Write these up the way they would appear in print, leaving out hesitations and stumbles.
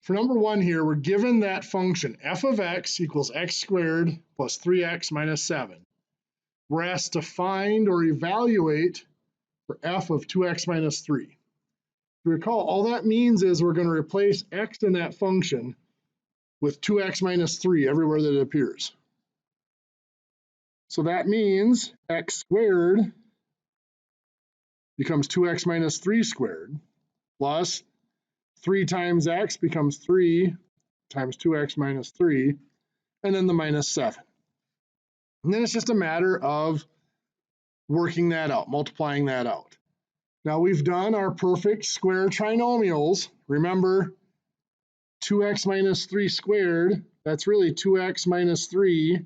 for number 1 here, we're given that function f of x equals x squared plus 3x minus 7. We're asked to find or evaluate for f of 2x minus 3. If you recall, all that means is we're going to replace x in that function with 2x minus 3 everywhere that it appears. So that means x squared becomes 2x minus 3 squared plus 3 times x becomes 3 times 2x minus 3, and then the minus 7. And then it's just a matter of working that out, multiplying that out. Now we've done our perfect square trinomials. Remember, 2x minus 3 squared, that's really 2x minus 3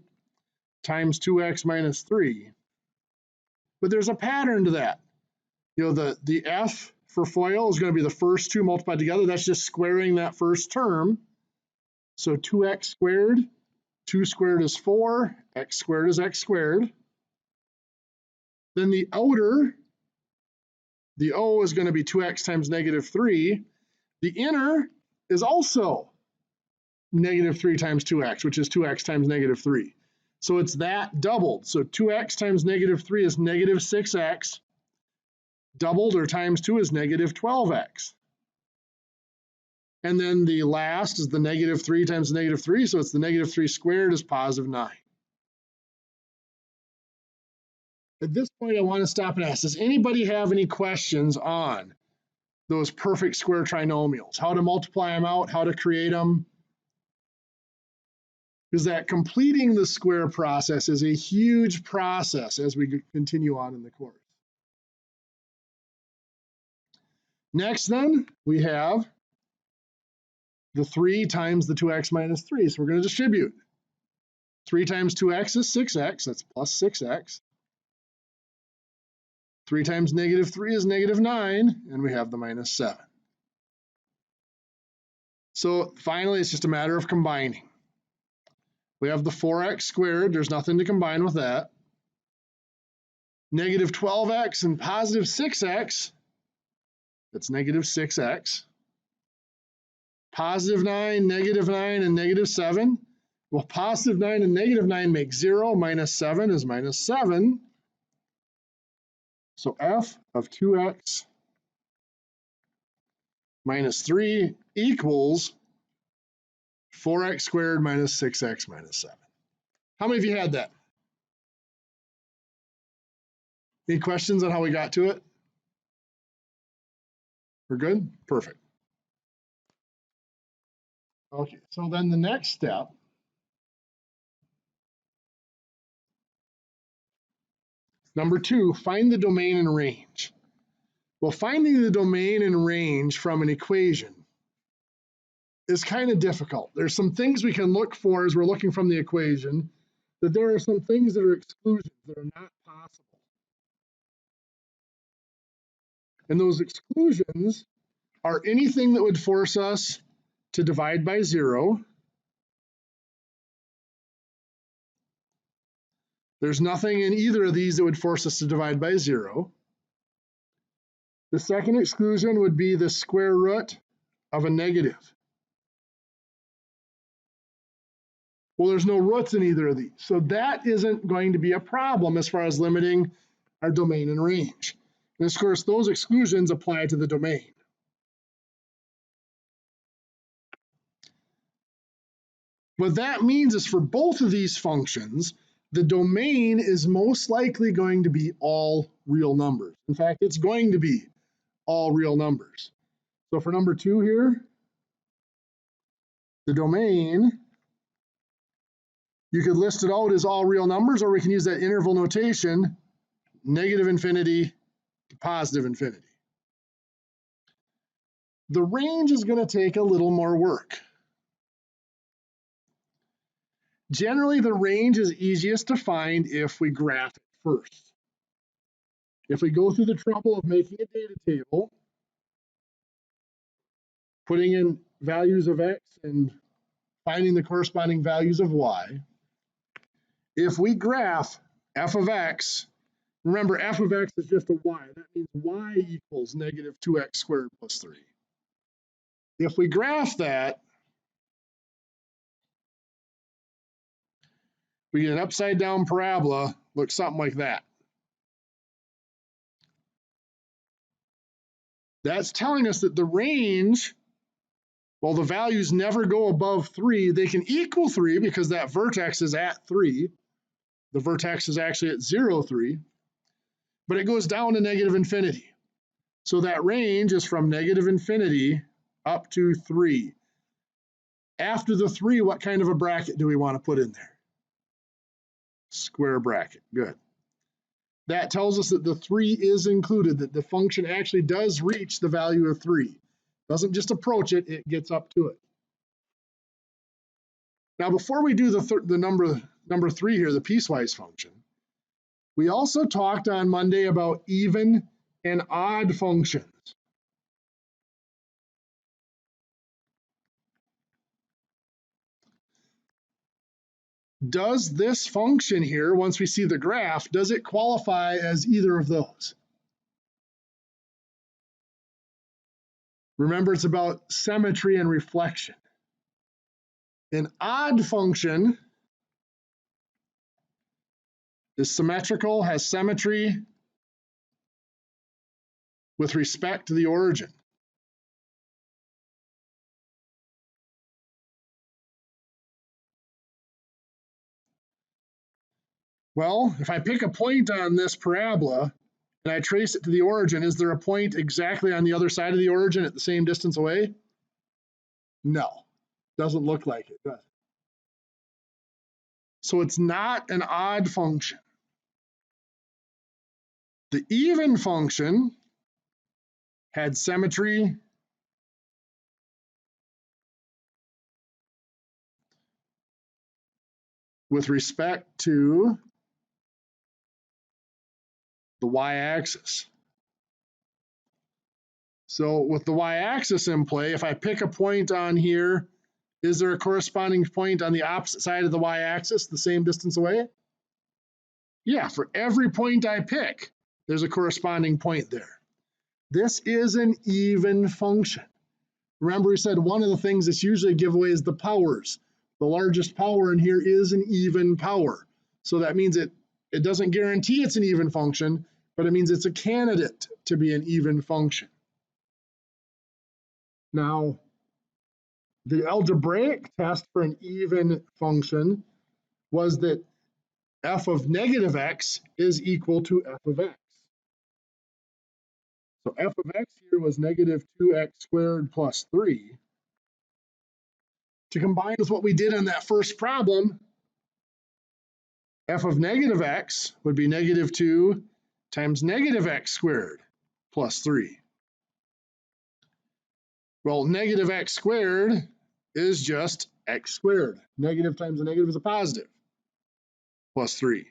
times 2x minus 3. But there's a pattern to that. You know, the f for FOIL is going to be the first two multiplied together. That's just squaring that first term. So 2x squared, 2 squared is 4, x squared is x squared. Then the outer, the O is going to be 2x times negative 3. The inner is also negative 3 times 2x, which is 2x times negative 3. So it's that doubled. So 2x times negative 3 is negative 6x. Doubled or times 2 is negative 12x. And then the last is the negative 3 times negative 3, so it's the negative 3 squared is positive 9. At this point, I want to stop and ask, does anybody have any questions on those perfect square trinomials? How to multiply them out, how to create them? Because that completing the square process is a huge process as we continue on in the course. Next then, we have the 3 times the 2x minus 3. So we're going to distribute. 3 times 2x is 6x, that's plus 6x. 3 times negative 3 is negative 9, and we have the minus 7. So finally, it's just a matter of combining. We have the 4x squared, there's nothing to combine with that. Negative 12x and positive 6x, that's negative 6x. Positive 9, and negative 7. Well, positive 9 and negative 9 make 0. Minus 7 is minus 7. So f of 2x minus 3 equals 4x squared minus 6x minus 7. How many of you had that? Any questions on how we got to it? We're good? Perfect. Okay, so then the next step number 2, find the domain and range. Well, finding the domain and range from an equation is kind of difficult. There's some things we can look for as we're looking from the equation, that there are some things that are exclusions that are not possible. And those exclusions are anything that would force us to divide by 0. There's nothing in either of these that would force us to divide by 0. The second exclusion would be the square root of a negative. Well, there's no roots in either of these. So that isn't going to be a problem as far as limiting our domain and range. And of course, those exclusions apply to the domain. What that means is for both of these functions, the domain is most likely going to be all real numbers. In fact, it's going to be all real numbers. So for number 2 here, the domain, you could list it out as all real numbers, or we can use that interval notation, negative infinity to positive infinity. The range is going to take a little more work. Generally, the range is easiest to find if we graph it first. If we go through the trouble of making a data table, putting in values of x and finding the corresponding values of y, if we graph f of x, remember f of x is just a y. That means y equals negative 2x squared plus 3. If we graph that, we get an upside down parabola, looks something like that. That's telling us that the range, well, the values never go above 3. They can equal 3 because that vertex is at 3. The vertex is actually at 0, 3. But it goes down to negative infinity. So that range is from negative infinity up to 3. After the 3, what kind of a bracket do we want to put in there? Square bracket. Good. That tells us that the 3 is included, that the function actually does reach the value of 3. Doesn't just approach it, it gets up to it. Now, before we do the number 3 here, the piecewise function, we also talked on Monday about even and odd functions. Does this function here, once we see the graph, does it qualify as either of those? Remember, it's about symmetry and reflection. An odd function is symmetrical, has symmetry with respect to the origin. Well, if I pick a point on this parabola and I trace it to the origin, is there a point exactly on the other side of the origin at the same distance away? No, doesn't look like it, does it? So it's not an odd function. The even function had symmetry with respect to the y-axis. So with the y-axis in play, if I pick a point on here, is there a corresponding point on the opposite side of the y-axis, the same distance away? Yeah, for every point I pick, there's a corresponding point there. This is an even function. Remember, we said one of the things that's usually a giveaway is the powers. The largest power in here is an even power. So that means it doesn't guarantee it's an even function, but it means it's a candidate to be an even function. Now, the algebraic test for an even function was that f of negative x is equal to f of x. So f of x here was negative 2x squared plus 3. To combine with what we did in that first problem, f of negative x would be negative 2 times negative x squared plus 3. Well, negative x squared is just x squared. Negative times a negative is a positive, plus 3.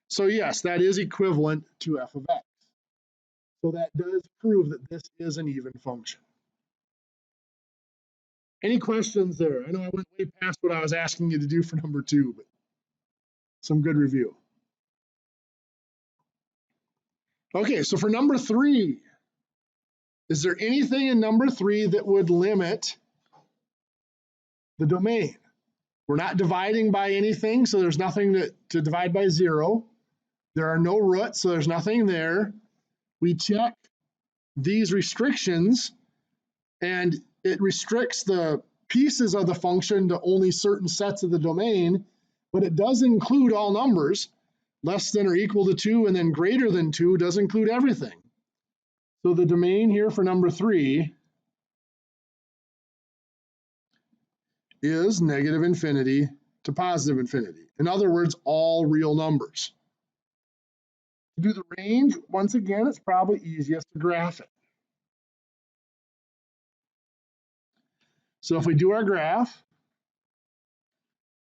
So yes, that is equivalent to f of x. So that does prove that this is an even function. Any questions there? I know I went way past what I was asking you to do for number 2, but some good review. Okay, so for number 3, is there anything in number 3 that would limit the domain? We're not dividing by anything, so there's nothing to divide by 0. There are no roots, so there's nothing there. We check these restrictions, and it restricts the pieces of the function to only certain sets of the domain, but it does include all numbers. Less than or equal to 2 and then greater than 2 does include everything. So the domain here for number 3 is negative infinity to positive infinity. In other words, all real numbers. To do the range, once again, it's probably easiest to graph it. So if we do our graph,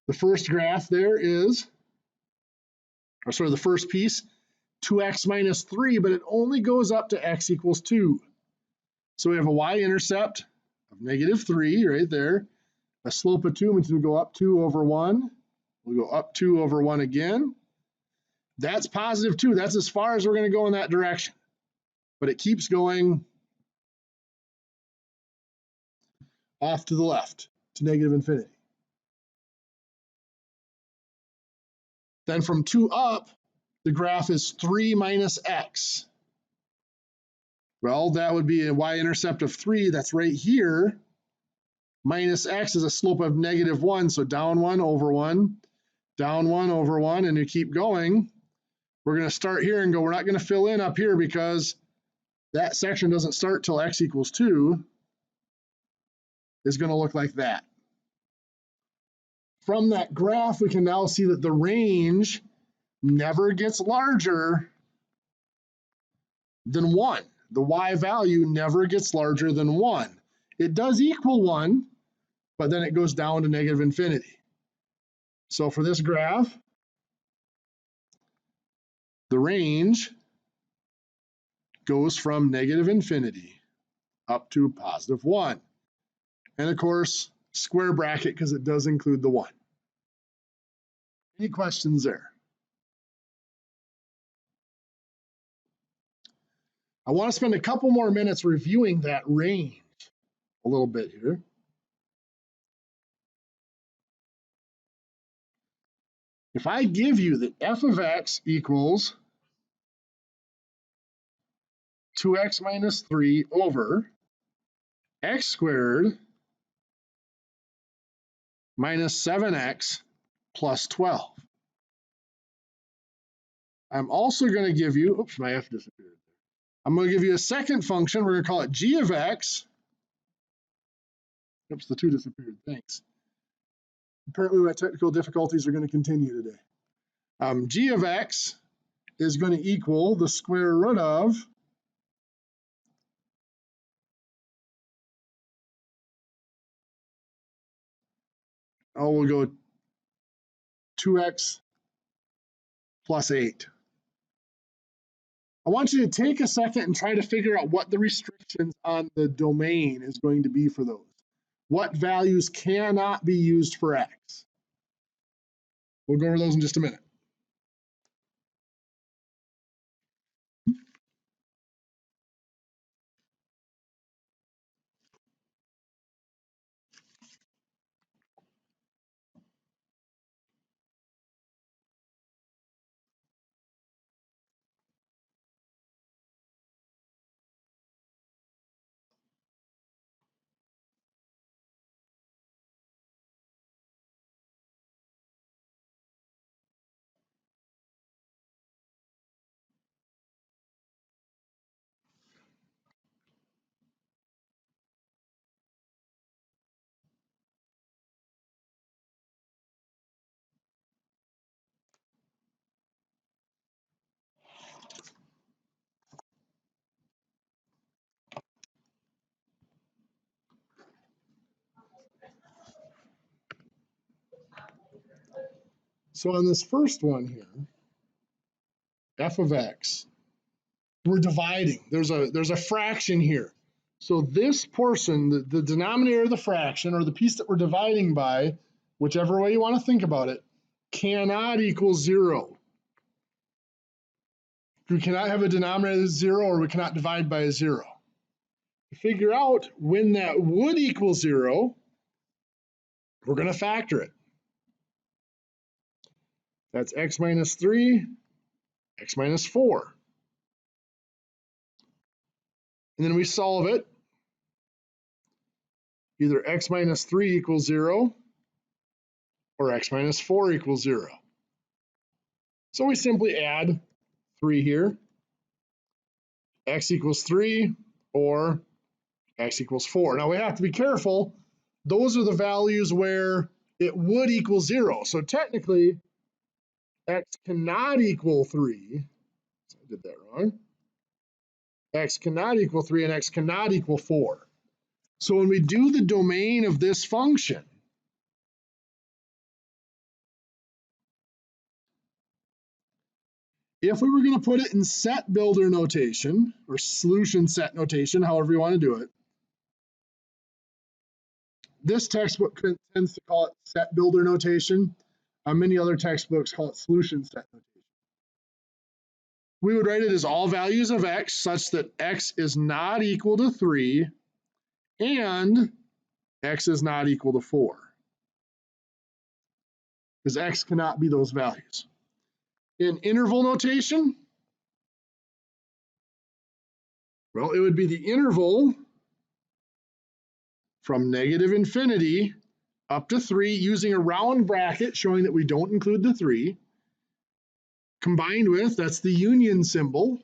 the first graph there is, or sorry, the first piece, 2x minus 3, but it only goes up to x equals 2. So we have a y-intercept of negative 3 right there. A slope of 2 means we go up 2 over 1. We'll go up 2 over 1 again. That's positive 2. That's as far as we're going to go in that direction. But it keeps going off to the left to negative infinity. Then from 2 up, the graph is 3 minus x. Well, that would be a y-intercept of 3. That's right here. Minus x is a slope of -1. So down 1 over 1, down 1 over 1, and you keep going. We're going to start here and go, we're not going to fill in up here because that section doesn't start till x equals 2. Is going to look like that. From that graph, we can now see that the range never gets larger than 1. The y value never gets larger than 1. It does equal 1, but then it goes down to -infinity. So for this graph, the range goes from -infinity up to +1. And of course, square bracket because it does include the 1. Any questions there? I want to spend a couple more minutes reviewing that range a little bit here. If I give you that f of x equals 2x minus 3 over x squared minus 7x plus 12. I'm also going to give you, oops, my f disappeared. I'm going to give you a second function. We're going to call it g of x. Oops, the 2 disappeared. Thanks. Apparently, my technical difficulties are going to continue today. G of x is going to equal the square root of we'll go 2x plus 8. I want you to take a second and try to figure out what the restrictions on the domain is going to be for those. What values cannot be used for x? We'll go over those in just a minute. So on this first one here, f of x, we're dividing. There's a fraction here. So this portion, the denominator of the fraction, or the piece that we're dividing by, whichever way you want to think about it, cannot equal 0. We cannot have a denominator that's 0, or we cannot divide by a 0. To figure out when that would equal 0, we're going to factor it. That's x minus 3, x minus 4. And then we solve it. Either x minus 3 equals 0 or x minus 4 equals 0. So we simply add 3 here. X equals 3 or x equals 4. Now we have to be careful. Those are the values where it would equal 0. So technically, x cannot equal 3. So I did that wrong. X cannot equal 3 and x cannot equal 4. So when we do the domain of this function, if we were going to put it in set builder notation or solution set notation, however you want to do it, this textbook tends to call it set builder notation. Many other textbooks call it solution set notation. We would write it as all values of x such that x is not equal to 3 and x is not equal to 4. Because x cannot be those values. In interval notation, well, it would be the interval from negative infinity up to 3 using a round bracket showing that we don't include the 3, combined with, that's the union symbol,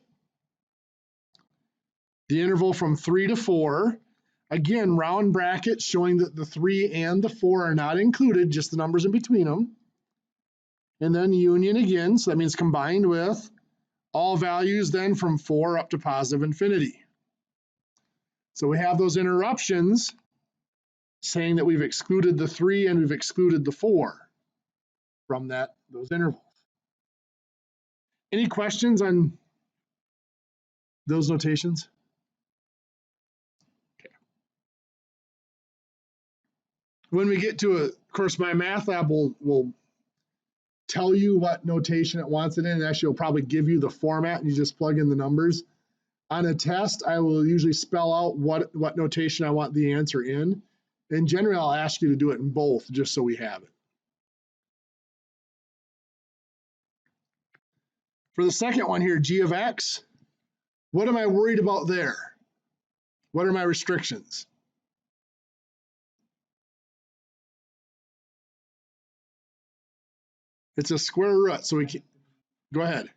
the interval from 3 to 4. Again, round bracket showing that the 3 and the 4 are not included, just the numbers in between them. And then union again, so that means combined with all values then from 4 up to positive infinity. So we have those interruptions saying that we've excluded the 3 and we've excluded the 4 from those intervals. Any questions on those notations? Okay. When we get to of course, my math lab will tell you what notation it wants it in, and actually will probably give you the format and you just plug in the numbers. On a test, I will usually spell out what notation I want the answer in. In general, I'll ask you to do it in both just so we have it. For the second one here, g of x, what am I worried about there? What are my restrictions? It's a square root, so we can, go ahead.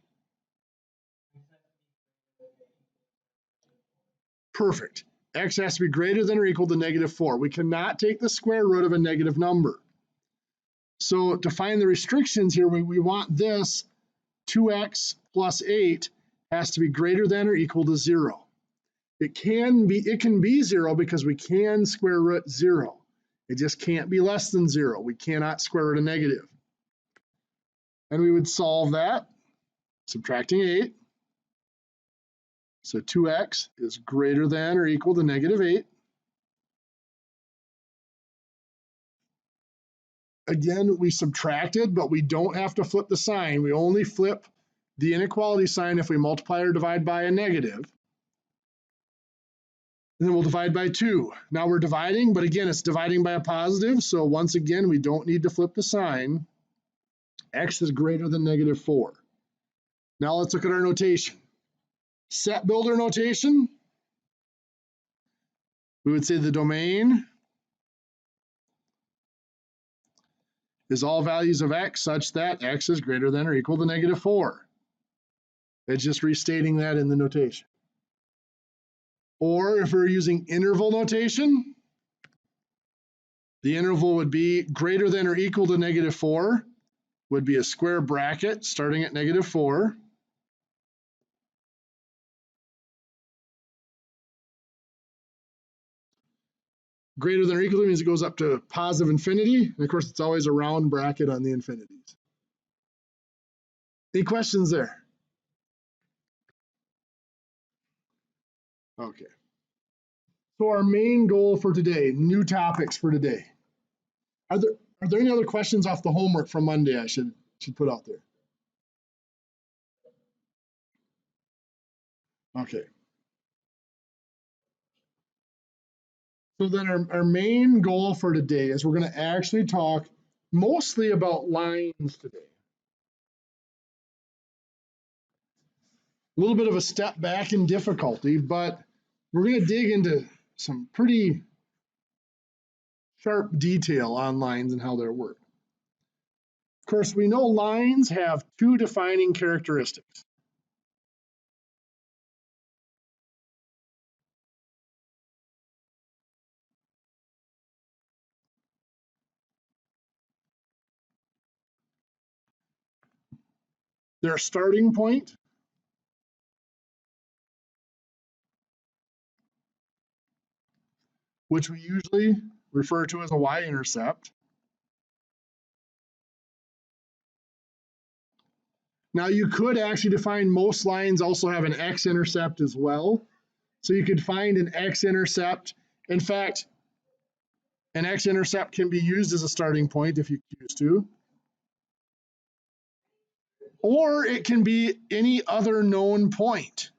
Perfect. X has to be greater than or equal to -4. We cannot take the square root of a negative number. So to find the restrictions here, we want this 2x plus 8 has to be greater than or equal to 0. It can be 0 because we can square root 0. It just can't be less than 0. We cannot square root a negative. And we would solve that, subtracting 8. So 2x is greater than or equal to -8. Again, we subtracted, but we don't have to flip the sign. We only flip the inequality sign if we multiply or divide by a negative. And then we'll divide by 2. Now we're dividing, but again, it's dividing by a positive. So once again, we don't need to flip the sign. X is greater than -4. Now let's look at our notation. Set builder notation. We would say the domain is all values of x such that x is greater than or equal to -4. It's just restating that in the notation. Or if we're using interval notation, the interval would be greater than or equal to -4, would be a square bracket starting at -4. Greater than or equal to means it goes up to positive infinity. And of course, it's always a round bracket on the infinities. Any questions there? Okay. So our main goal for today, new topics for today. Are there any other questions off the homework from Monday I should put out there? Okay. So then our main goal for today is we're going to actually talk mostly about lines today. A little bit of a step back in difficulty, but we're going to dig into some pretty sharp detail on lines and how they work. Of course, we know lines have two defining characteristics. Their starting point, which we usually refer to as a Y-intercept. Now you could actually define most lines also have an X-intercept as well. So you could find an X-intercept. In fact, an X-intercept can be used as a starting point if you choose to. Or it can be any other known point.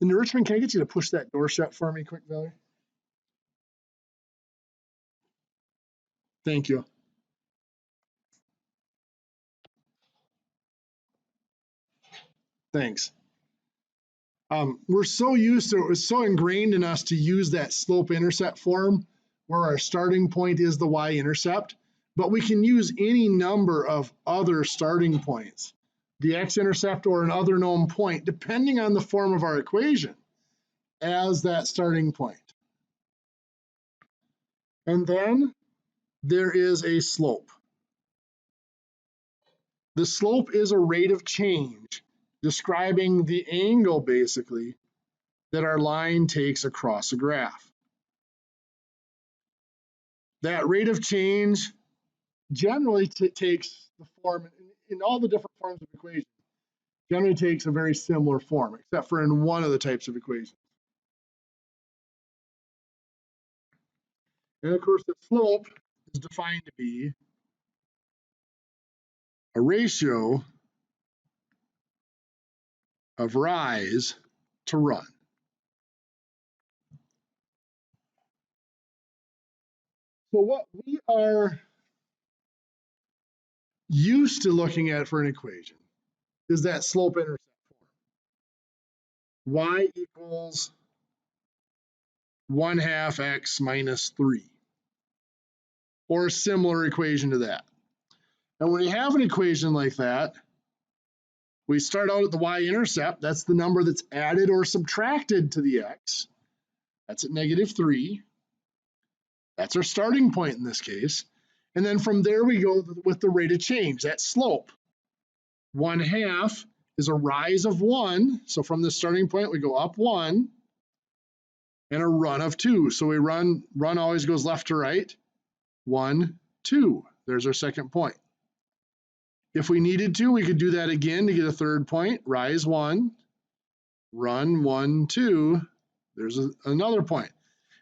And Richmond, can I get you to push that door shut for me quick, Valerie? Thank you. Thanks. We're so used to, it's so ingrained in us to use that slope-intercept form where our starting point is the y-intercept, but we can use any number of other starting points, the x-intercept or an other known point, depending on the form of our equation, as that starting point. And then there is a slope. The slope is a rate of change describing the angle, basically, that our line takes across a graph. That rate of change generally takes the form, in all the different forms of equations, generally takes a very similar form, except for in one of the types of equations. And of course, the slope is defined to be a ratio of rise to run. So what we are used to looking at for an equation is that slope-intercept form. Y equals 1/2 x minus 3, or a similar equation to that. And when you have an equation like that, we start out at the y-intercept. That's the number that's added or subtracted to the x. That's at -3. That's our starting point in this case. And then from there we go with the rate of change, that slope. 1/2 is a rise of 1. So from the starting point, we go up 1 and a run of 2. So we run always goes left to right. 1, 2. There's our second point. If we needed to, we could do that again to get a third point. Rise 1, run 1, 2. There's another point.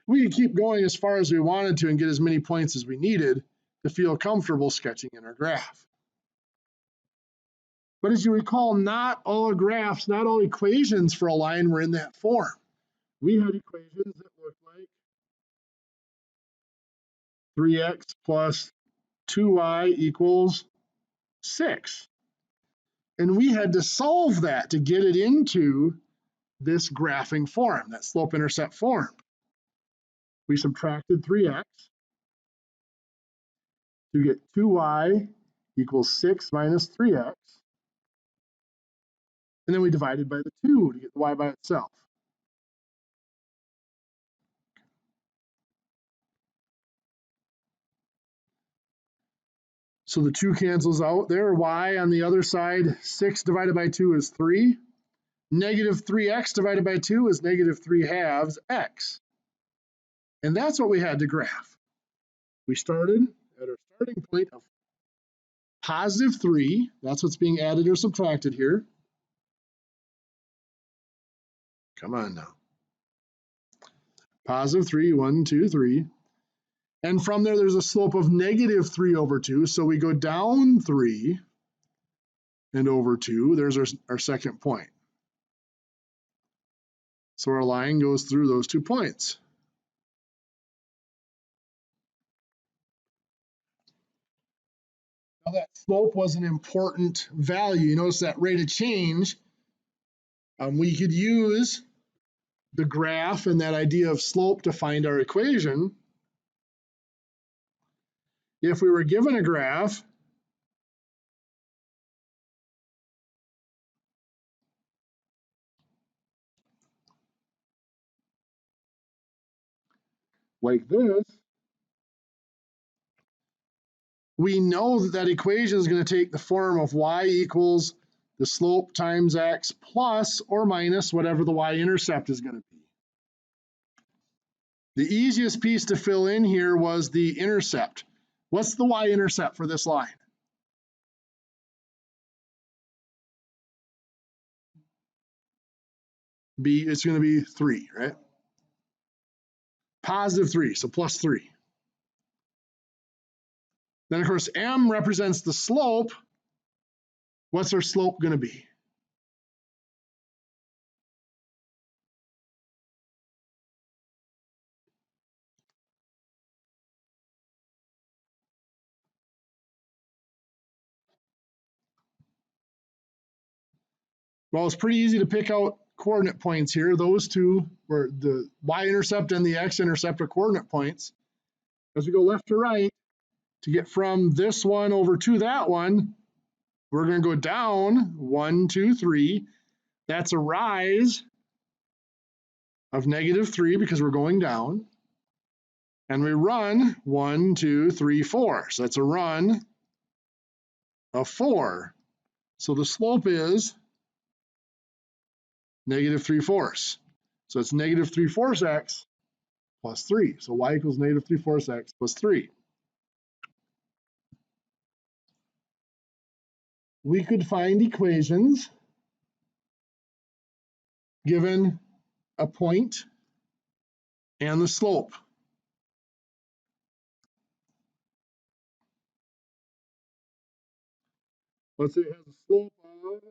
We could keep going as far as we wanted to and get as many points as we needed to feel comfortable sketching in our graph. But as you recall, not all graphs, not all equations for a line were in that form. We had equations that looked like 3x plus 2y equals 6. And we had to solve that to get it into this graphing form, that slope-intercept form. We subtracted 3x to get 2y equals 6 minus 3x. And then we divided by the 2 to get the y by itself. So the 2 cancels out there. Y on the other side, 6 divided by 2 is 3. Negative 3x divided by 2 is -3/2 x. And that's what we had to graph. We started at our starting point of +3. That's what's being added or subtracted here. Come on now. +3, 1, 2, 3. And from there, there's a slope of -3/2. So we go down 3 and over 2. There's our second point. So our line goes through those 2 points. Now that slope was an important value. You notice that rate of change. We could use the graph and that idea of slope to find our equation. If we were given a graph like this, we know that that equation is going to take the form of y equals the slope times x plus or minus whatever the y-intercept is going to be. The easiest piece to fill in here was the intercept. What's the y-intercept for this line? It's going to be 3, right? +3, so +3. Then, of course, m represents the slope. What's our slope going to be? Well, it's pretty easy to pick out coordinate points here. Those two, were the y-intercept and the x-intercept, are coordinate points. As we go left to right, to get from this one over to that one, we're going to go down 1, 2, 3. That's a rise of -3 because we're going down. And we run 1, 2, 3, 4. So that's a run of 4. So the slope is -3/4. So it's -3/4 x plus 3. So y equals -3/4 x plus 3. We could find equations given a point and the slope. Let's say it has a slope of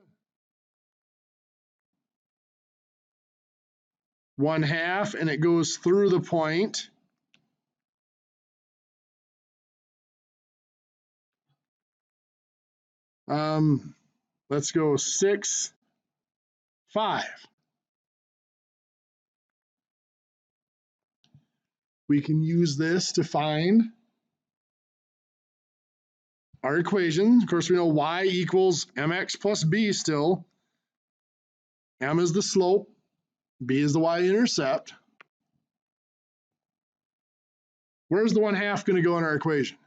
1/2 and it goes through the point. Let's go 6, 5. We can use this to find our equation. Of course, we know y equals mx plus b still. M is the slope, b is the y-intercept. Where's the 1/2 going to go in our equation?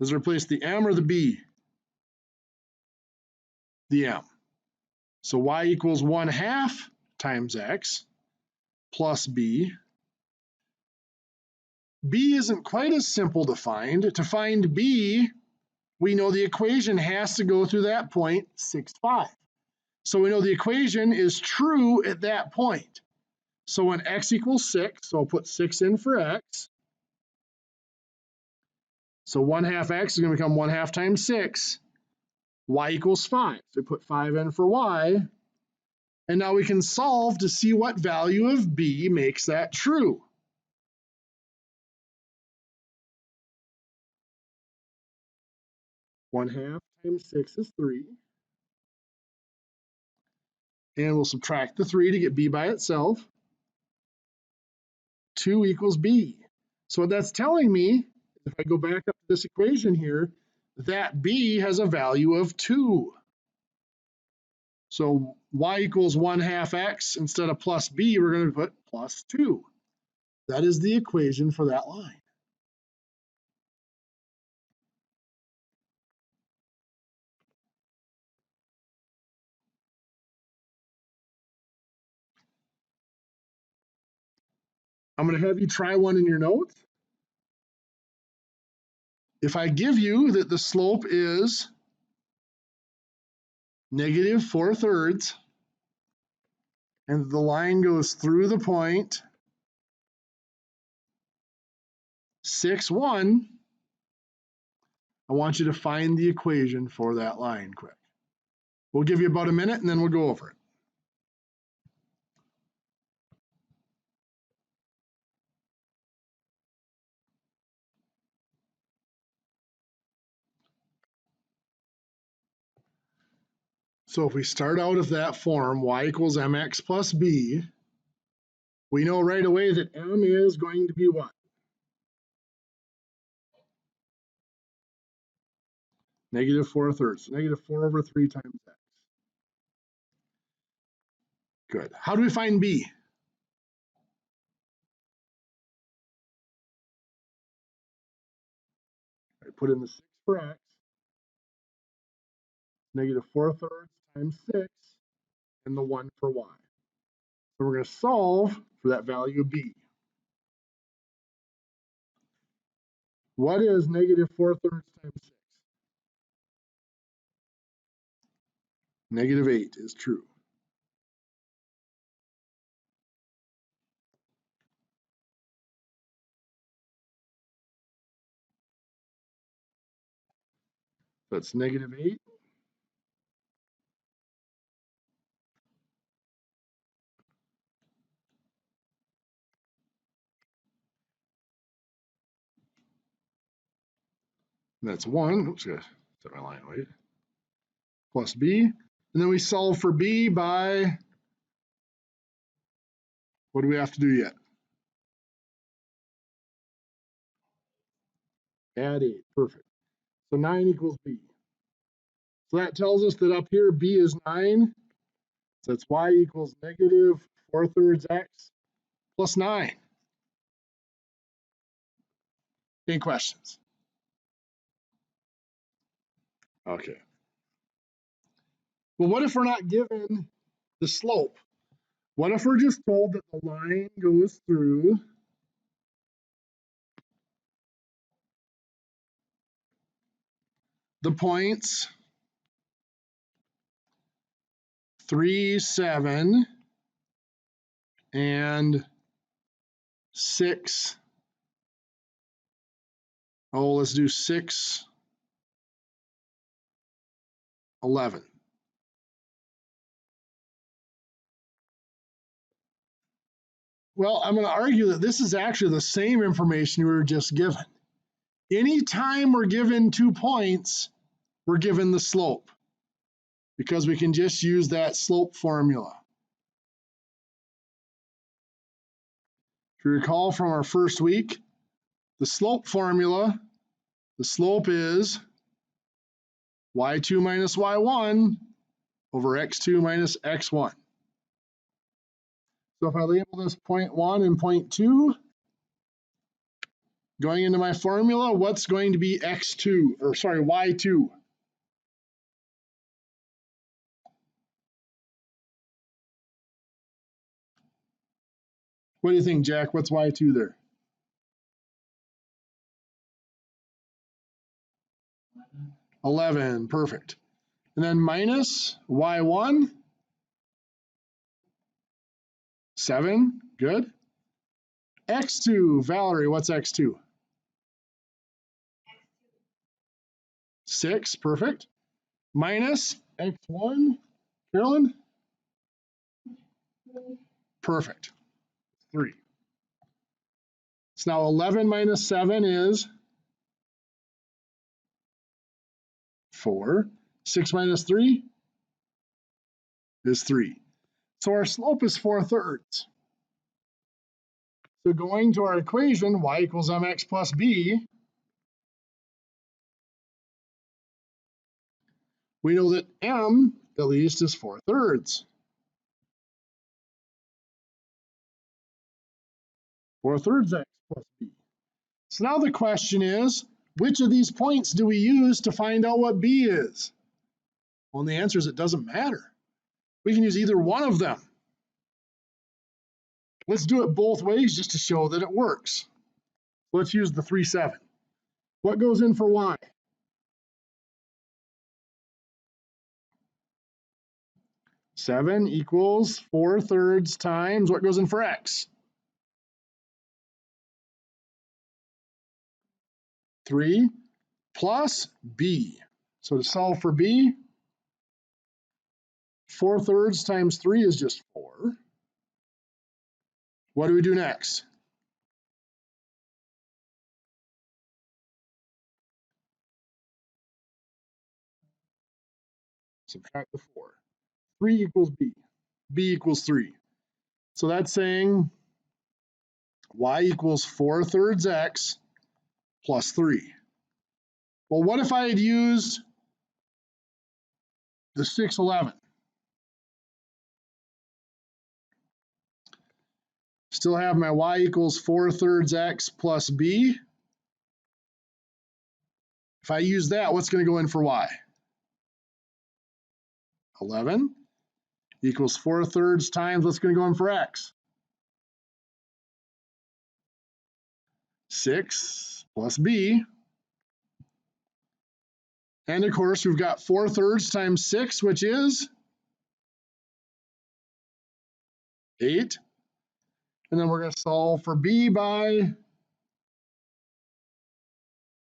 Does it replace the m or the b? The m. So y equals 1/2 times x plus b. B isn't quite as simple to find. To find b, we know the equation has to go through that point, 6, 5. So we know the equation is true at that point. So when x equals 6, so I'll put 6 in for x. So 1/2 x is going to become 1/2 times 6. Y equals 5. So we put 5 in for y. And now we can solve to see what value of b makes that true. One-half times 6 is 3. And we'll subtract the 3 to get b by itself. 2 equals b. So what that's telling me, if I go back up to this equation here, that b has a value of 2. So y equals 1/2 x. Instead of plus b, we're going to put plus 2. That is the equation for that line. I'm going to have you try one in your notes. If I give you that the slope is -4/3 and the line goes through the point 6, 1, I want you to find the equation for that line quick. We'll give you about a minute and then we'll go over it. So if we start out of that form, y equals mx plus b, we know right away that m is going to be what? -4/3, so -4/3 times x. Good. How do we find b? I put in the 6 for x, -4/3 times 6, and the 1 for y. So we're going to solve for that value of b. What is -4/3 times 6? -8 is true. That's -8. That's 1. Oops, gotta set my line right. plus b. And then we solve for b by, what do we have to do yet? Add 8, perfect. So 9 equals b. So that tells us that up here b is 9. So that's y equals negative 4/3 x plus 9. Any questions? Okay. Well, what if we're not given the slope? What if we're just told that the line goes through the points 3, 7, and 6. Oh, let's do 6, 11. Well, I'm going to argue that this is actually the same information we were just given. Anytime we're given 2 points, we're given the slope because we can just use that slope formula. If you recall from our first week, the slope formula, the slope is y2 minus y1 over x2 minus x1. So if I label this point 1 and point 2, going into my formula, what's going to be x2, or sorry, y2? What do you think, Jack? What's y2 there? 11, perfect. And then minus y1, 7, good. x2, Valerie, what's x2? 6, perfect. Minus x1, Carolyn? Perfect, 3. So now 11 minus 7 is 4. 6 minus 3 is 3. So our slope is 4/3. So going to our equation, y equals mx plus b, we know that m, at least, is 4/3. 4/3 x plus b. So now the question is, which of these points do we use to find out what b is? Well, the answer is it doesn't matter. We can use either one of them. Let's do it both ways just to show that it works. Let's use the 3, 7. What goes in for y? 7 equals 4/3 times what goes in for x? 3 plus b. So to solve for b, 4/3 times 3 is just 4. What do we do next? Subtract the 4. 3 equals b. b equals 3. So that's saying y equals 4/3 x plus 3. Well, what if I had used the 6, 11? Still have my y equals 4/3 x plus b. If I use that, what's going to go in for y? 11 equals 4/3 times what's going to go in for x? 6 plus b. And of course, we've got 4/3 times 6, which is 8. And then we're going to solve for b by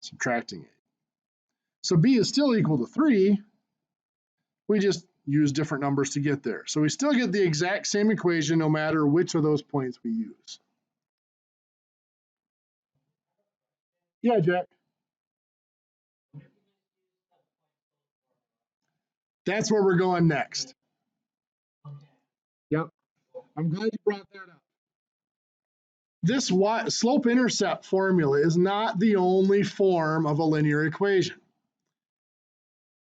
subtracting 8. So b is still equal to 3. We just use different numbers to get there. So we still get the exact same equation no matter which of those points we use. Yeah, Jack. That's where we're going next. Yep, I'm glad you brought that up. This slope-intercept formula is not the only form of a linear equation.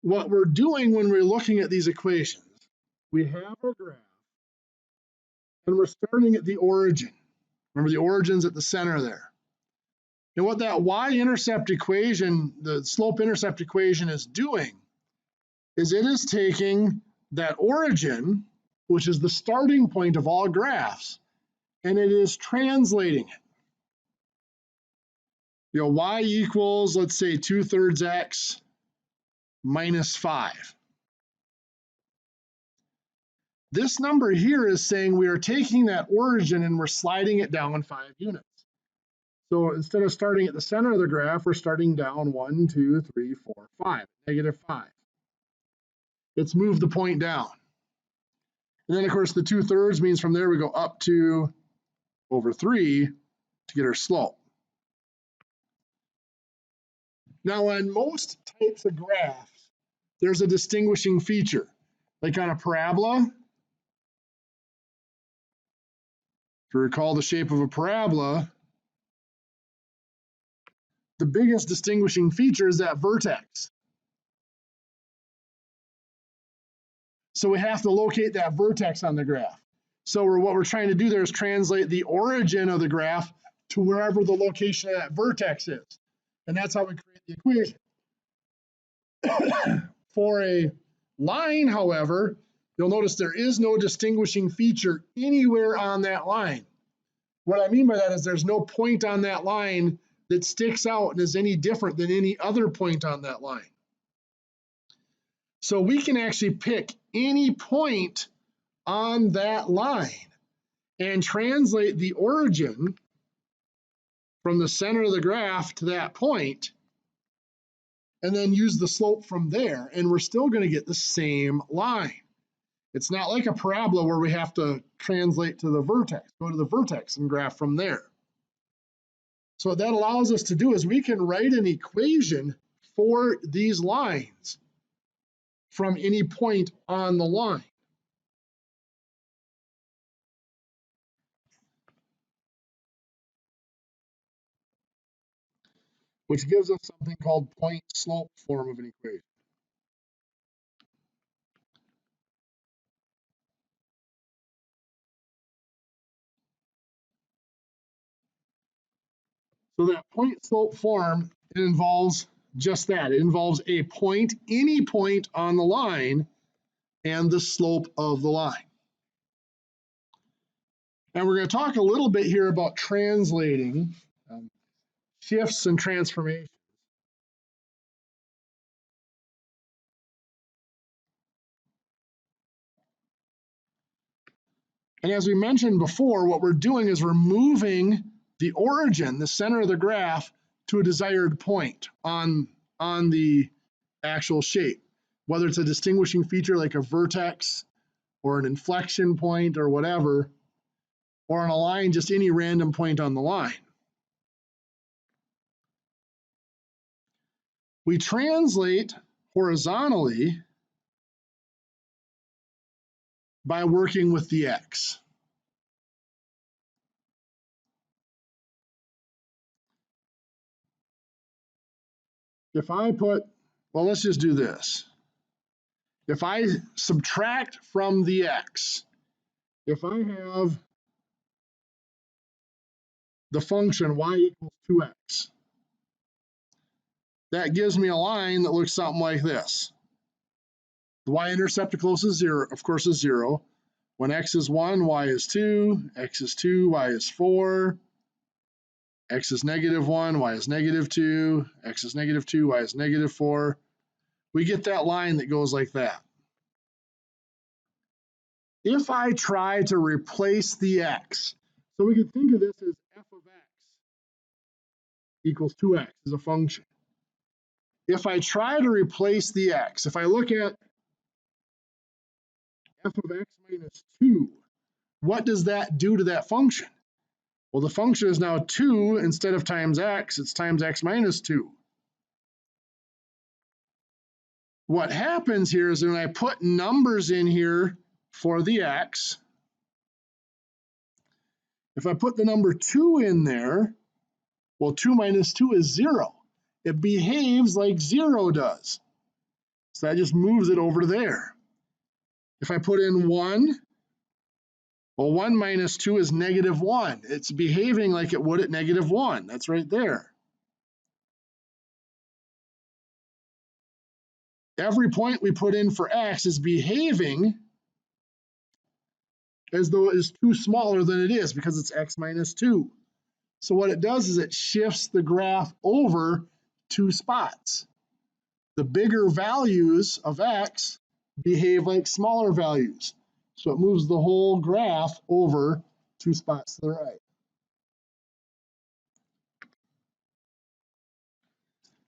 What we're doing when we're looking at these equations, we have our graph, and we're starting at the origin. Remember, the origin's at the center there. And what that y-intercept equation, the slope-intercept equation is doing, is it is taking that origin, which is the starting point of all graphs, and it is translating it. You know, y equals, let's say, 2/3 x minus 5. This number here is saying we are taking that origin and we're sliding it down 5 units. So instead of starting at the center of the graph, we're starting down 1, 2, 3, 4, 5, -5. It's moved the point down. And then, of course, the 2/3 means from there we go up to over 3 to get our slope. Now, on most types of graphs, there's a distinguishing feature. Like on a parabola, if you recall the shape of a parabola, the biggest distinguishing feature is that vertex. So we have to locate that vertex on the graph. So what we're trying to do there is translate the origin of the graph to wherever the location of that vertex is. And that's how we create the equation. For a line, however, you'll notice there is no distinguishing feature anywhere on that line. What I mean by that is there's no point on that line that sticks out and is any different than any other point on that line. So we can actually pick any point on that line and translate the origin from the center of the graph to that point, and then use the slope from there, and we're still going to get the same line. It's not like a parabola where we have to translate to the vertex, go to the vertex and graph from there. So what that allows us to do is we can write an equation for these lines from any point on the line. Which gives us something called point-slope form of an equation. So that point-slope form, it involves just that. It involves a point, any point on the line, and the slope of the line. And we're going to talk a little bit here about translating shifts and transformations. And as we mentioned before, what we're doing is we're moving the origin, the center of the graph, to a desired point on the actual shape, whether it's a distinguishing feature like a vertex or an inflection point or whatever, or on a line, just any random point on the line. We translate horizontally by working with the X. If I put, well, let's just do this. If I subtract from the X, if I have the function y equals 2x, that gives me a line that looks something like this. The y-intercept close to 0, of course, is 0. When x is 1, y is 2, x is 2, y is 4, x is -1, y is -2, x is -2, y is -4. We get that line that goes like that. If I try to replace the x, so we can think of this as f of x equals 2x as a function. If I try to replace the x, if I look at f of x minus 2, what does that do to that function? Well, the function is now 2 instead of times x, it's times x minus 2. what happens here is when I put numbers in here for the x, if I put the number 2 in there, well, 2 minus 2 is 0. It behaves like 0 does. So that just moves it over there. If I put in 1, well, 1 minus 2 is negative 1. It's behaving like it would at negative 1. That's right there. Every point we put in for x is behaving as though it is 2 smaller than it is because it's x minus 2. So what it does is it shifts the graph over 2 spots. The bigger values of x behave like smaller values. So it moves the whole graph over 2 spots to the right.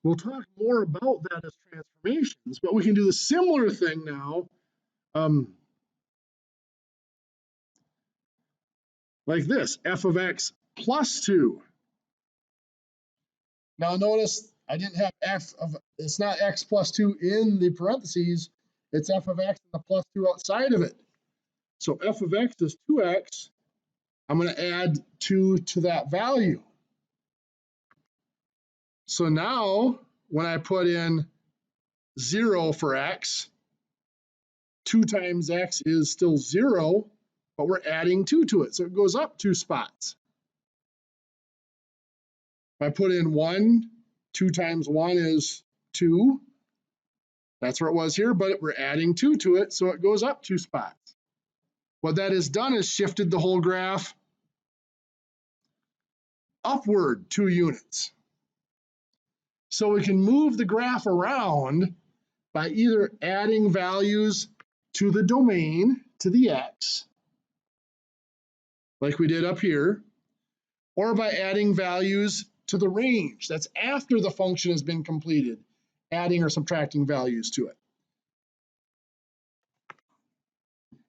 We'll talk more about that as transformations, but we can do the similar thing now like this, f of x plus 2. Now notice I didn't have it's not x plus 2 in the parentheses, it's f of x and the plus 2 outside of it. So f of x is 2x. I'm going to add 2 to that value. So now when I put in 0 for x, 2 times x is still 0, but we're adding 2 to it. So it goes up 2 spots. If I put in 1, 2 times 1 is 2. That's where it was here, but we're adding 2 to it, so it goes up 2 spots. What that has done is shifted the whole graph upward 2 units. So we can move the graph around by either adding values to the domain, to the x, like we did up here, or by adding values to the range. That's after the function has been completed, adding or subtracting values to it.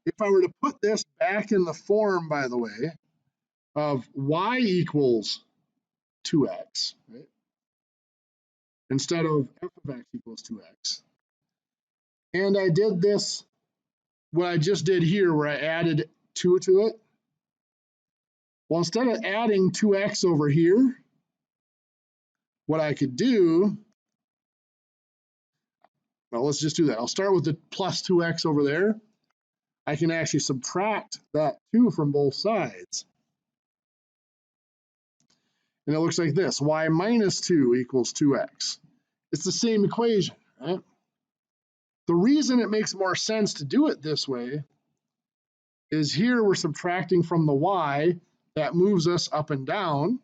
If I were to put this back in the form, by the way, of y equals 2x, right? Instead of f of x equals 2x. And I did this, what I just did here, where I added 2 to it. Well, instead of adding 2x over here, what I could do, well, let's just do that. I'll start with the plus 2x over there. I can actually subtract that 2 from both sides. And it looks like this, y minus 2 equals 2x. It's the same equation, right? The reason it makes more sense to do it this way is here we're subtracting from the y, that moves us up and down.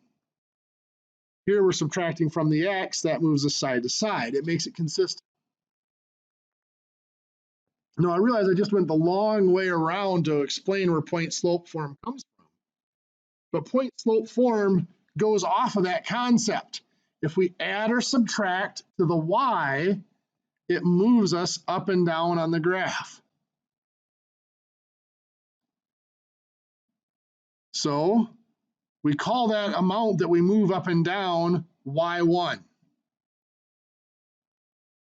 Here we're subtracting from the x, that moves us side to side. It makes it consistent. Now I realize I just went the long way around to explain where point slope form comes from. But point slope form goes off of that concept. If we add or subtract to the y, it moves us up and down on the graph. So we call that amount that we move up and down y1.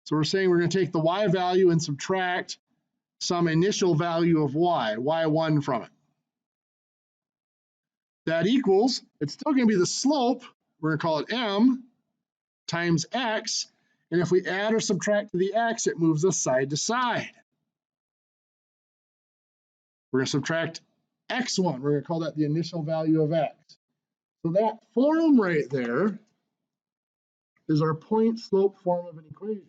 So we're saying we're going to take the y value and subtract some initial value of y1 from it. That equals, it's still going to be the slope, we're going to call it m, times x, and if we add or subtract to the x, it moves us side to side. We're going to subtract x1, we're going to call that the initial value of x. So that form right there is our point slope form of an equation.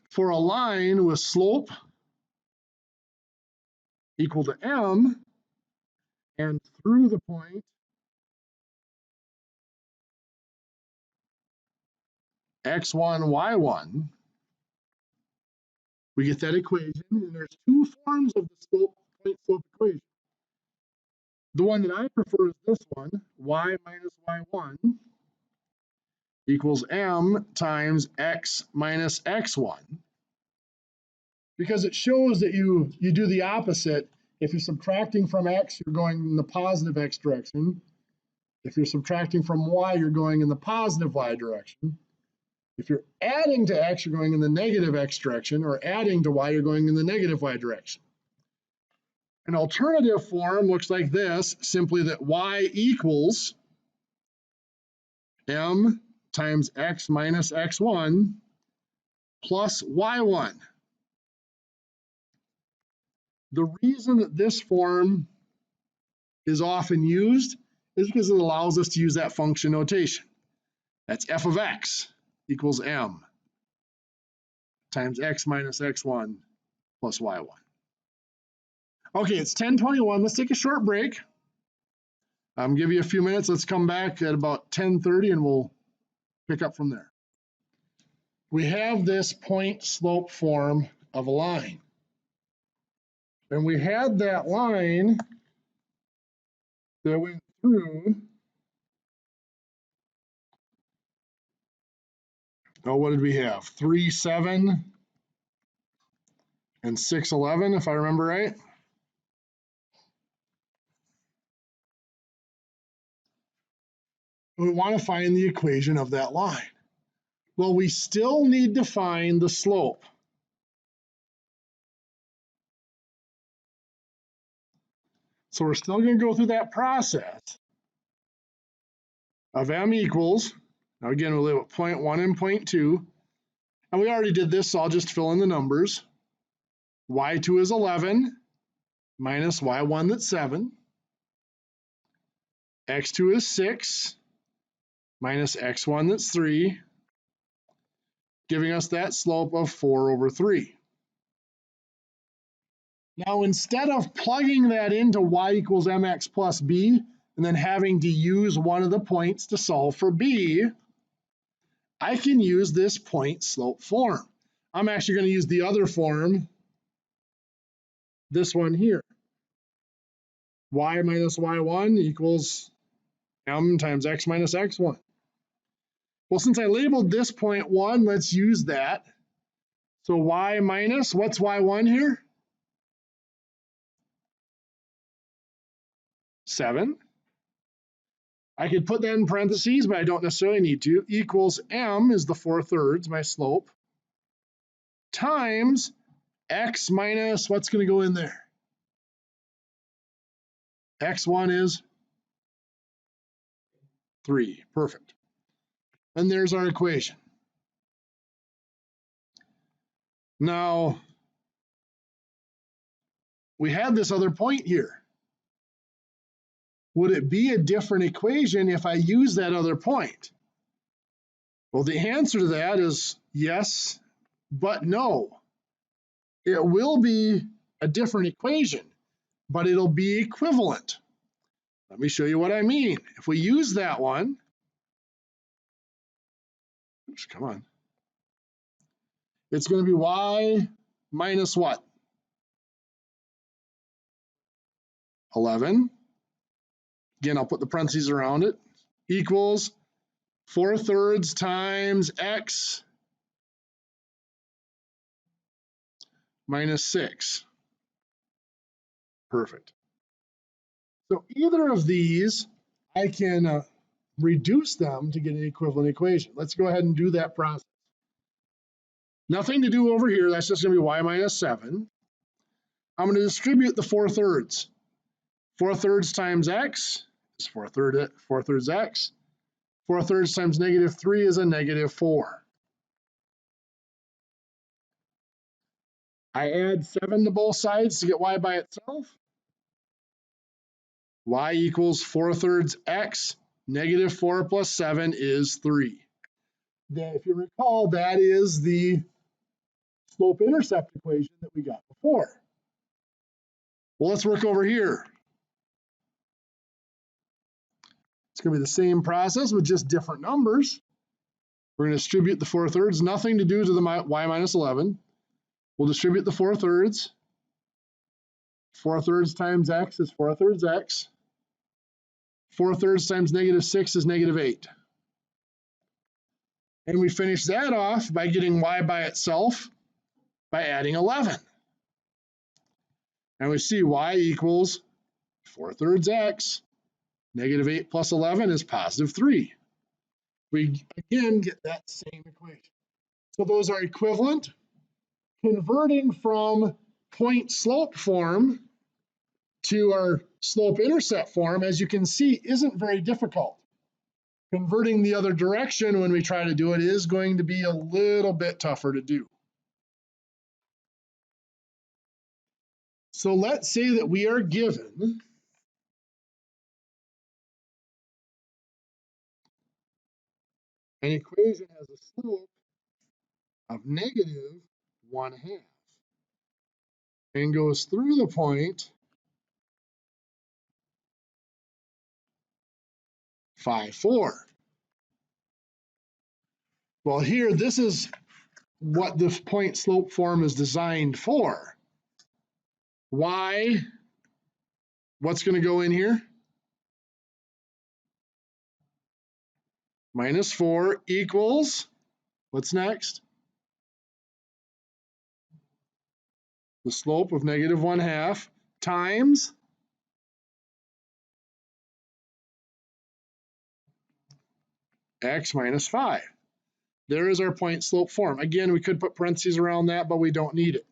For a line with slope equal to m, and through the point x1, y1, we get that equation, and there's 2 forms of the point slope equation. The one that I prefer is this one, y minus y1 equals m times x minus x1, because it shows that you do the opposite If you're subtracting from x, you're going in the positive x direction. If you're subtracting from y, you're going in the positive y direction. If you're adding to x, you're going in the negative x direction, or adding to y, you're going in the negative y direction. An alternative form looks like this, simply that y equals m times x minus x1 plus y1. The reason that this form is often used is because it allows us to use that function notation. That's f of x equals m times x minus x1 plus y1. Okay, it's 10:21. Let's take a short break. Give you a few minutes. Let's come back at about 10:30 and we'll pick up from there. We have this point slope form of a line. And we had that line that went through, what did we have? 3, 7, and 6, 11, if I remember right. We want to find the equation of that line. Well, we still need to find the slope. So we're still going to go through that process of m equals, now again, we'll live at 0.1 and 0.2, and we already did this, so I'll just fill in the numbers. y2 is 11, minus y1 that's 7. x2 is 6, minus x1 that's 3, giving us that slope of 4 over 3. Now, instead of plugging that into y equals mx plus b, and then having to use one of the points to solve for b, I can use this point slope form. I'm actually going to use the other form, this one here. Y minus y1 equals m times x minus x1. Well, since I labeled this point 1, let's use that. So y minus, what's y1 here? 7. I could put that in parentheses, but I don't necessarily need to. Equals m is the 4/3, my slope, times x minus, what's going to go in there? x1 is 3. Perfect. And there's our equation. Now, we had this other point here. Would it be a different equation if I use that other point? Well, the answer to that is yes, but no. It will be a different equation, but it'll be equivalent. Let me show you what I mean. If we use that one, oops, come on. It's going to be y minus what? 11. Again, I'll put the parentheses around it. Equals 4/3 times x minus 6. Perfect. So either of these, I can reduce them to get an equivalent equation. Let's go ahead and do that process. Nothing to do over here. That's just going to be y minus 7. I'm going to distribute the 4/3. 4/3 times x is 4/3 x. 4/3 times negative 3 is a negative 4. I add 7 to both sides to get y by itself. Y equals 4/3 x. Negative 4 plus 7 is 3. Then, if you recall, that is the slope-intercept equation that we got before. Well, let's work over here. It's going to be the same process with just different numbers. We're going to distribute the 4/3. Nothing to do to the y minus 11. We'll distribute the 4/3. 4/3 times x is 4/3 x. 4/3 times negative 6 is negative 8. And we finish that off by getting y by itself by adding 11. And we see y equals 4/3 x. Negative 8 plus 11 is positive 3. We again get that same equation. So those are equivalent. Converting from point slope form to our slope intercept form, as you can see, isn't very difficult. Converting the other direction when we try to do it is going to be a little bit tougher to do. So let's say that we are given an equation has a slope of negative 1/2 and goes through the point 5, 4. Well, here, this is what the point slope form is designed for. Y, what's going to go in here? Minus 4 equals, what's next? The slope of negative 1/2 times x minus 5. There is our point slope form. Again, we could put parentheses around that, but we don't need it.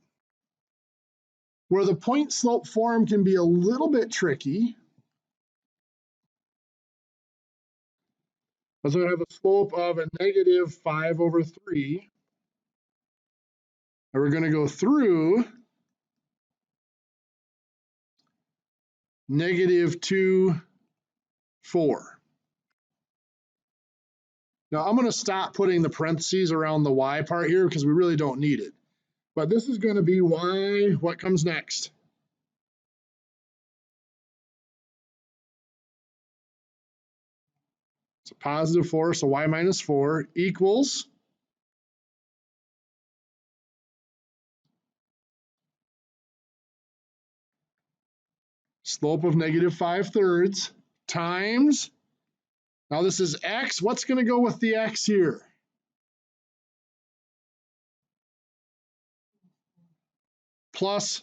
Where the point slope form can be a little bit tricky, because we have a slope of a negative 5/3, and we're going to go through negative 2, 4. Now I'm going to stop putting the parentheses around the y part here because we really don't need it. But this is going to be y, what comes next? It's a positive 4, so y minus 4 equals slope of negative 5/3 times, now this is x, what's going to go with the x here? Plus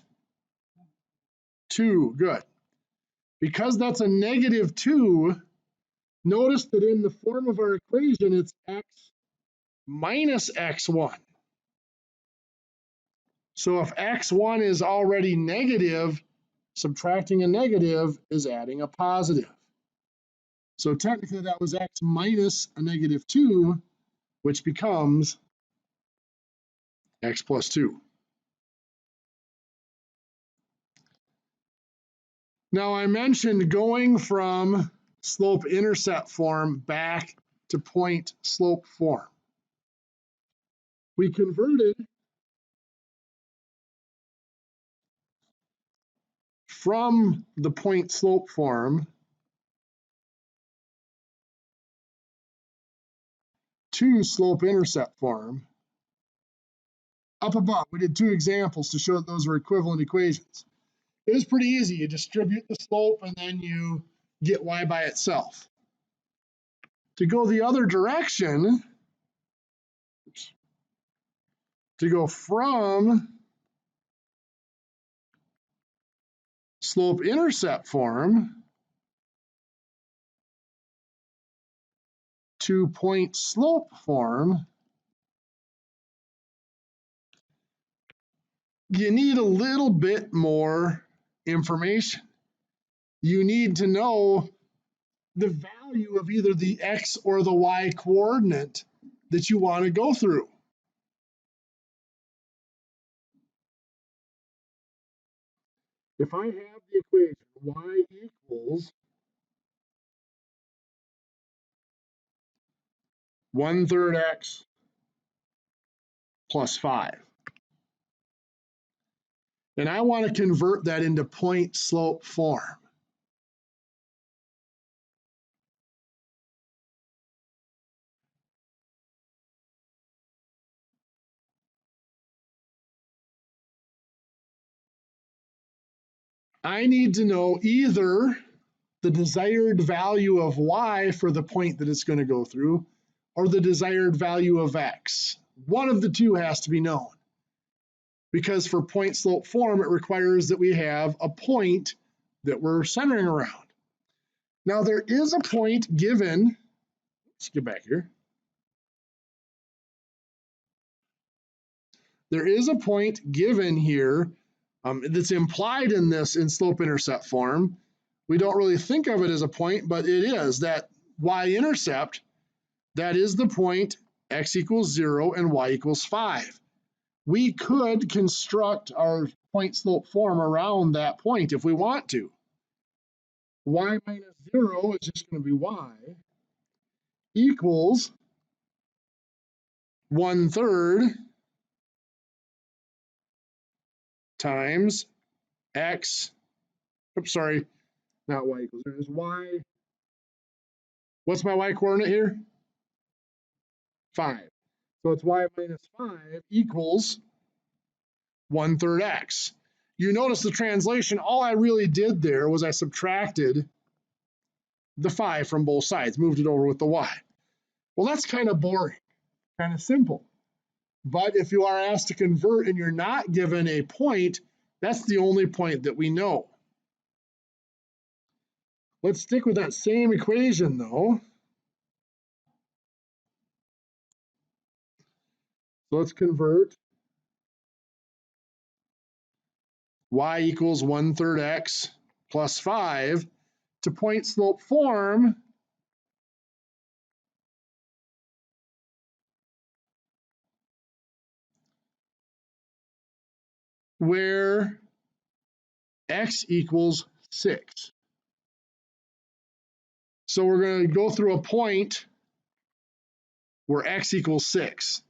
2, good. Because that's a negative 2, notice that in the form of our equation, it's x minus x1. So if x1 is already negative, subtracting a negative is adding a positive. So technically that was x minus a negative 2, which becomes x plus 2. Now I mentioned going from slope-intercept form back to point slope form. We converted from the point slope form to slope-intercept form. Up above, we did 2 examples to show that those were equivalent equations. It was pretty easy. You distribute the slope and then you get y by itself. To go the other direction, to go from slope-intercept form to point slope form, you need a little bit more information. You need to know the value of either the x or the y coordinate that you want to go through. If I have the equation y equals 1/3 x plus 5, and I want to convert that into point slope form, I need to know either the desired value of y for the point that it's going to go through, or the desired value of x. One of the two has to be known. because for point slope form, it requires that we have a point that we're centering around. Now there is a point given, let's get back here. There is a point given here that's implied in this in slope-intercept form. We don't really think of it as a point, but it is that y-intercept, that is the point x equals 0 and y equals 5. We could construct our point slope form around that point if we want to. Y minus 0 is just going to be y equals 1/3 times x, oops, sorry, not y equals 0, it's y, what's my y coordinate here? 5. So it's y minus 5 equals 1/3 x. You notice the translation, all I really did there was I subtracted the 5 from both sides, moved it over with the y. Well, that's kind of boring, kind of simple. But if you are asked to convert and you're not given a point, that's the only point that we know. Let's stick with that same equation though. So let's convert y equals 1/3 x plus 5 to point slope form where x equals 6. So we're going to go through a point where x equals 6.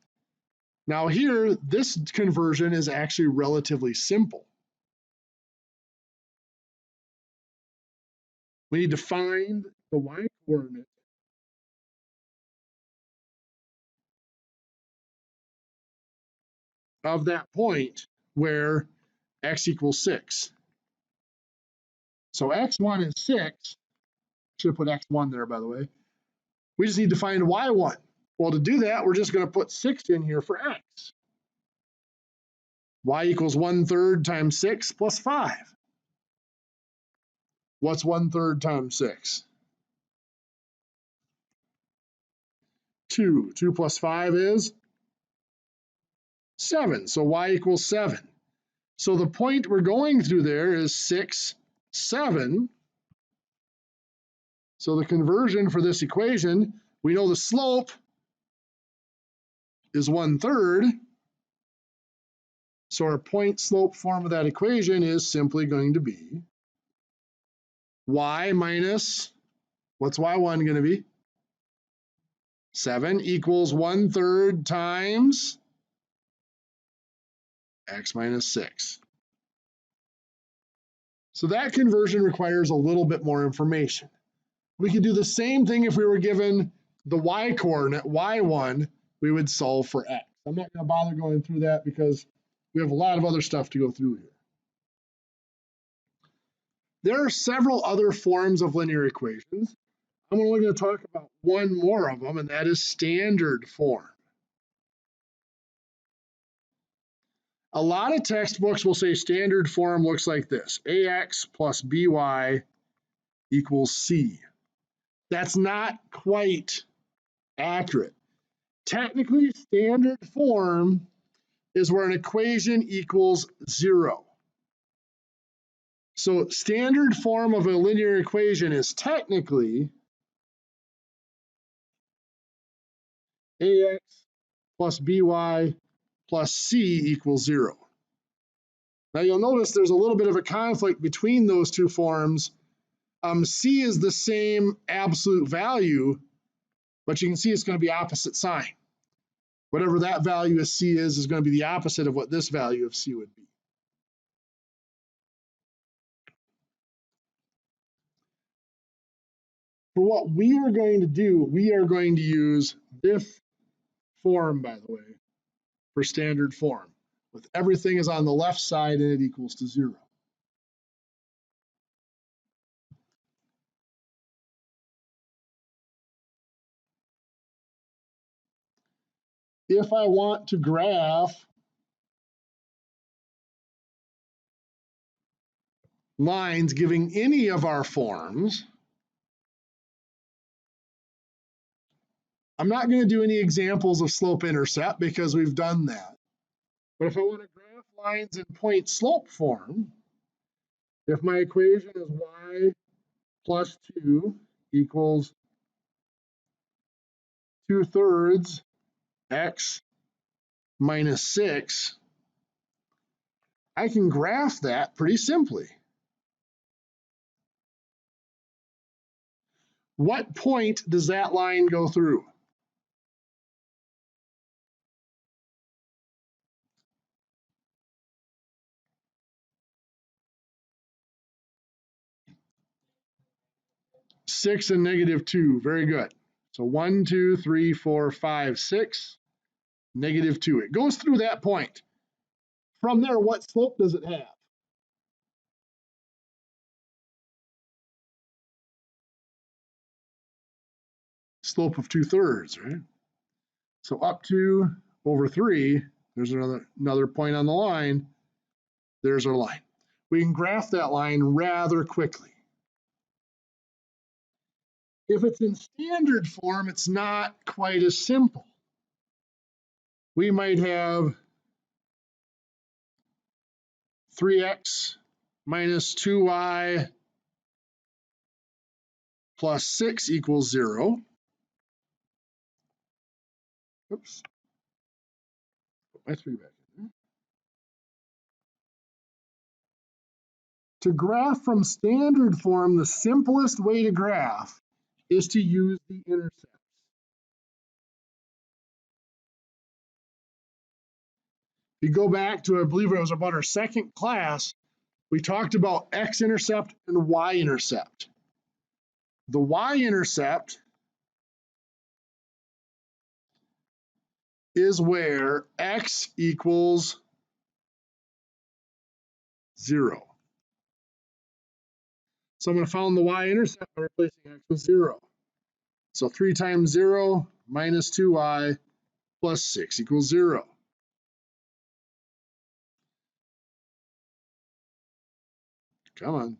Now here, this conversion is actually relatively simple. We need to find the y coordinate of that point where x equals 6. So x1 is 6. Should have put x1 there, by the way. We just need to find y1. Well, to do that, we're just going to put 6 in here for x. Y equals 1/3 times 6 plus 5. What's 1/3 times 6? 2. 2 plus 5 is 7. So y equals 7. So the point we're going through there is 6, 7. So the conversion for this equation, we know the slope is 1/3. So our point slope form of that equation is simply going to be y minus, what's y1 going to be? 7 equals 1/3 times x minus 6. So that conversion requires a little bit more information. We could do the same thing if we were given the y coordinate, y1, we would solve for x. I'm not going to bother going through that because we have a lot of other stuff to go through here. There are several other forms of linear equations. I'm only going to talk about one more of them, and that is standard form. A lot of textbooks will say standard form looks like this: ax plus by equals c. That's not quite accurate. Technically, standard form is where an equation equals 0. So standard form of a linear equation is technically ax plus by plus c equals 0. Now you'll notice there's a little bit of a conflict between those two forms. C is the same absolute value, but you can see it's going to be opposite sign. Whatever that value of c is going to be the opposite of what this value of c would be. For what we are going to do, we are going to use this form, by the way, for standard form, with everything is on the left side and it equals to 0. If I want to graph lines giving any of our forms. I'm not going to do any examples of slope-intercept because we've done that. But if I want to graph lines in point slope form, if my equation is y plus 2 equals 2/3 x minus 6, I can graph that pretty simply. What point does that line go through? Six and -2. Very good. So 1, 2, 3, 4, 5, 6, -2. It goes through that point. From there, what slope does it have? Slope of 2/3, right? So up to over 3, there's another point on the line. There's our line. We can graph that line rather quickly. If it's in standard form, it's not quite as simple. We might have 3x minus 2y plus 6 equals 0. Oops. Put my 3 back in there. To graph from standard form, the simplest way to graph is to use the intercepts. If you go back to, I believe it was about our second class, we talked about X-intercept and Y-intercept. The Y-intercept is where x equals 0. So I'm going to find the Y-intercept by replacing x with 0. So 3 times 0 minus 2y plus 6 equals 0. Come on.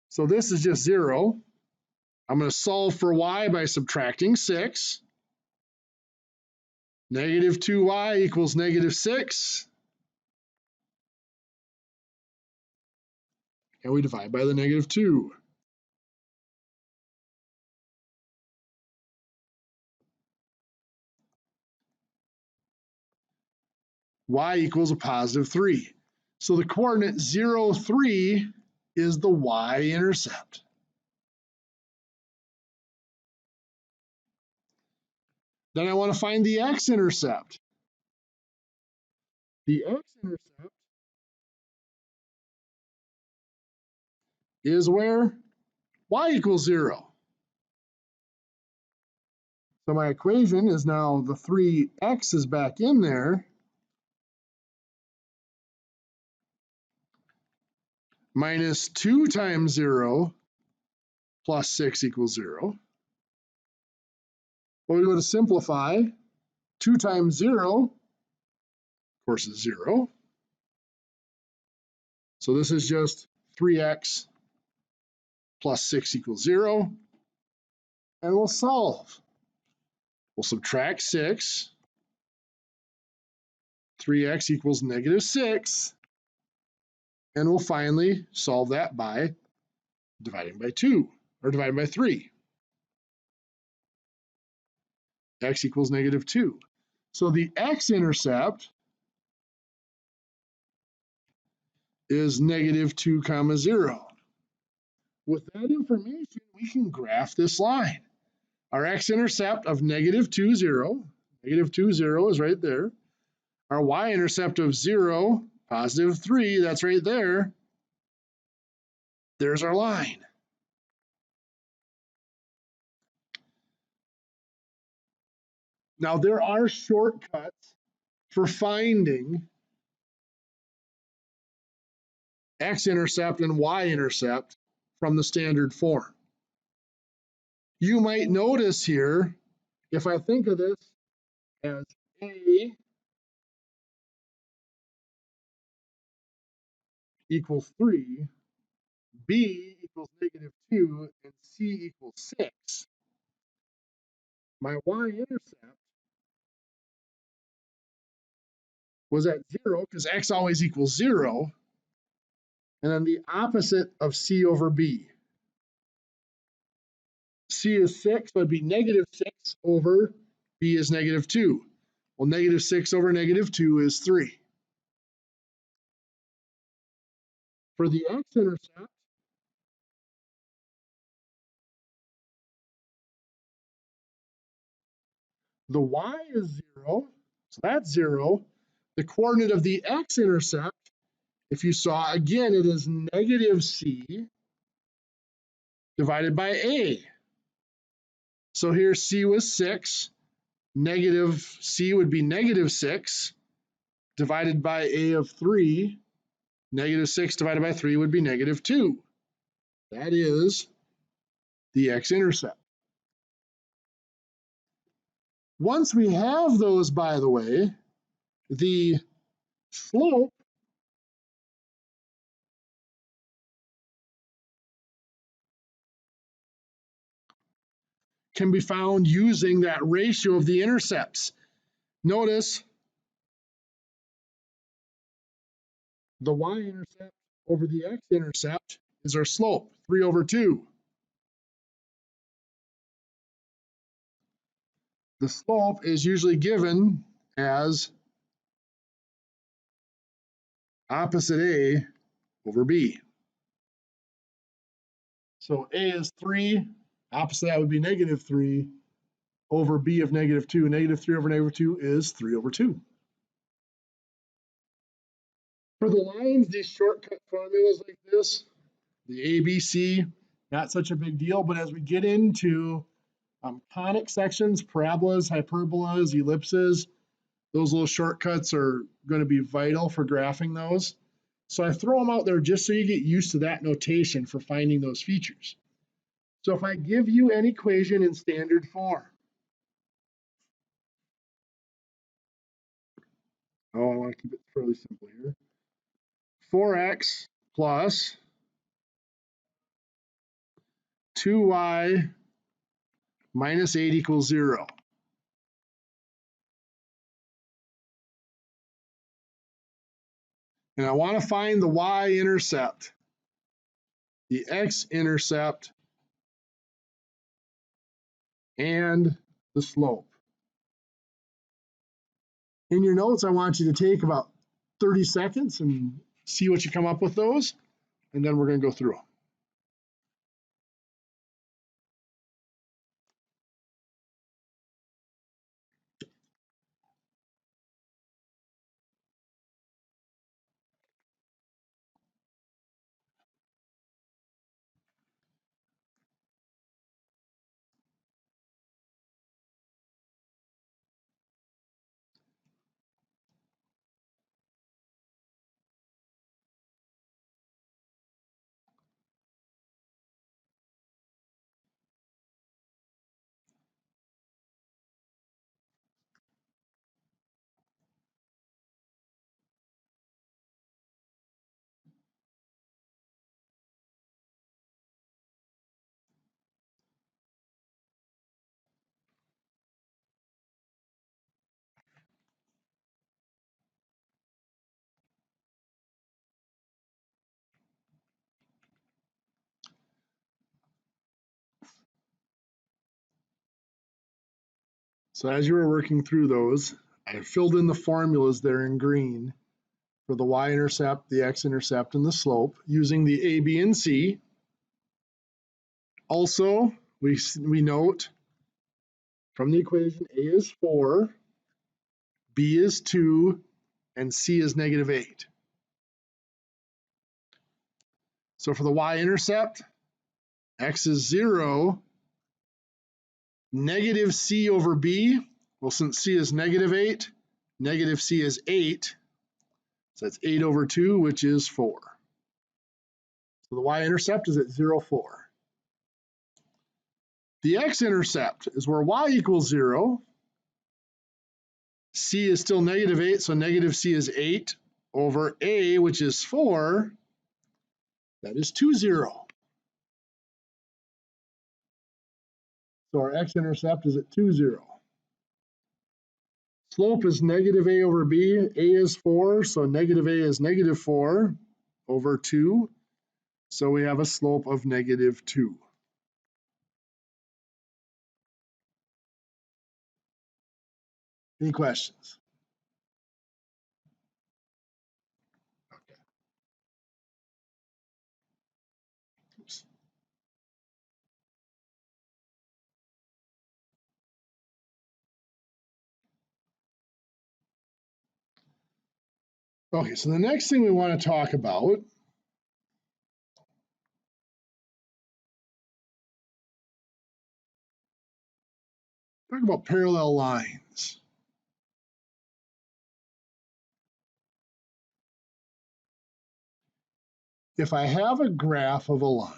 So this is just 0. I'm going to solve for y by subtracting 6. -2y equals -6. And we divide by the -2. Y equals a positive 3. So the coordinate 0, 3 is the Y-intercept. Then I want to find the X-intercept. The X-intercept is where y equals 0. So my equation is now the 3x is back in there, minus 2 times 0 plus 6 equals 0. Well, we go to simplify. 2 times 0, of course, is 0. So this is just 3x plus 6 equals 0. And we'll solve. We'll subtract 6. 3x equals -6. And we'll finally solve that by dividing by 2, or dividing by 3. X equals -2. So the X-intercept is -2, 0. With that information, we can graph this line. Our X-intercept of -2, 0, -2, 0 is right there. Our Y-intercept of 0, positive 3, that's right there. There's our line. Now, there are shortcuts for finding X-intercept and Y-intercept from the standard form. You might notice here, if I think of this as A equals 3, B equals -2 and C equals 6, my y-intercept was at 0 because x always equals 0, and then the opposite of C over B. C is 6, so it'd be -6 over B is -2. Well, -6 over -2 is 3. For the x-intercept, the y is 0, so that's 0. The coordinate of the x-intercept, if you saw, again, it is -c divided by a. So here c was 6, negative c would be -6 divided by a of 3. -6 divided by 3 would be -2. That is the x-intercept. Once we have those, by the way, the slope can be found using that ratio of the intercepts. Notice the y-intercept over the x-intercept is our slope, 3 over 2. The slope is usually given as opposite A over B. So A is 3, opposite that would be -3 over B of -2. -3 over -2 is 3 over 2. For the lines, these shortcut formulas like this, the ABC, not such a big deal, but as we get into conic sections, parabolas, hyperbolas, ellipses, those little shortcuts are going to be vital for graphing those. So I throw them out there just so you get used to that notation for finding those features. So if I give you an equation in standard form, I want to keep it fairly simple here. 4x plus 2y minus 8 equals 0. And I want to find the y-intercept, the x-intercept, and the slope. In your notes, I want you to take about 30 seconds and see what you come up with those, and then we're going to go through them. So as you were working through those, I filled in the formulas there in green for the y-intercept, the x-intercept, and the slope using the A, B, and C. Also, we note from the equation A is 4, B is 2, and C is -8. So for the y-intercept, x is 0, -c over b. Well, since c is -8, -c is 8. So that's 8 over 2, which is 4. So the y-intercept is at 0, 4. The x-intercept is where y equals 0. C is still -8, so -c is 8 over a, which is 4. That is 2, 0. So our x-intercept is at 2, 0. Slope is negative a over b. A is 4, so negative a is negative 4 over 2. So we have a slope of negative 2. Any questions? Okay. Oops. Okay, so the next thing we want to talk about parallel lines. If I have a graph of a line,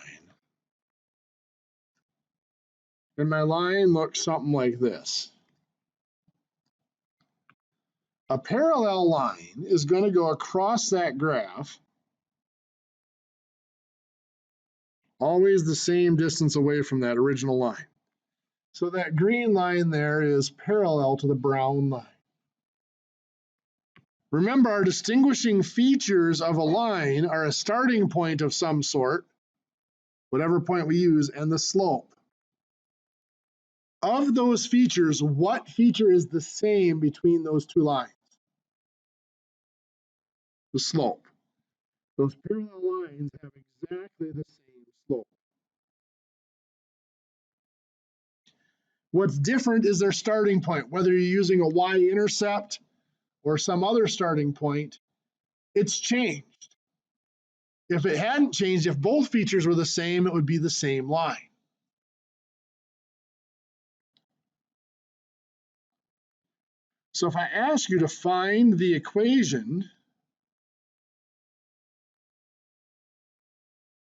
and my line looks something like this, a parallel line is going to go across that graph, always the same distance away from that original line. So that green line there is parallel to the brown line. Remember, our distinguishing features of a line are a starting point of some sort, whatever point we use, and the slope. Of those features, what feature is the same between those two lines? The slope. Those parallel lines have exactly the same slope. What's different is their starting point. Whether you're using a Y-intercept or some other starting point, it's changed. If it hadn't changed, if both features were the same, it would be the same line. So if I ask you to find the equation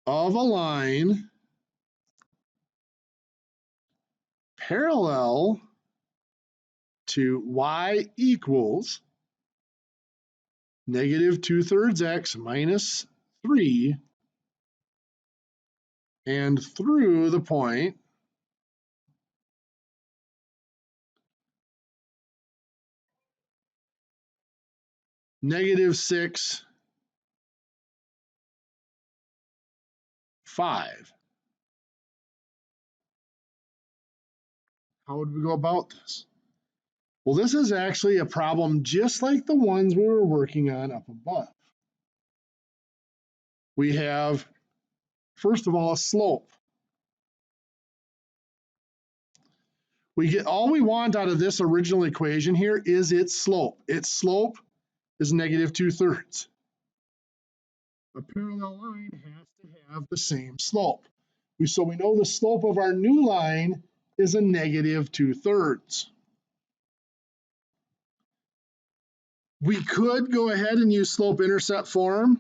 of a line parallel to y equals negative 2/3 x minus 3 and through the point negative 6, 5. How would we go about this? Well, this is actually a problem just like the ones we were working on up above. We have, first of all, a slope. All we want out of this original equation here is its slope. Its slope is negative 2/3. A parallel line has to have the same slope. So we know the slope of our new line is a negative 2/3. We could go ahead and use slope-intercept form.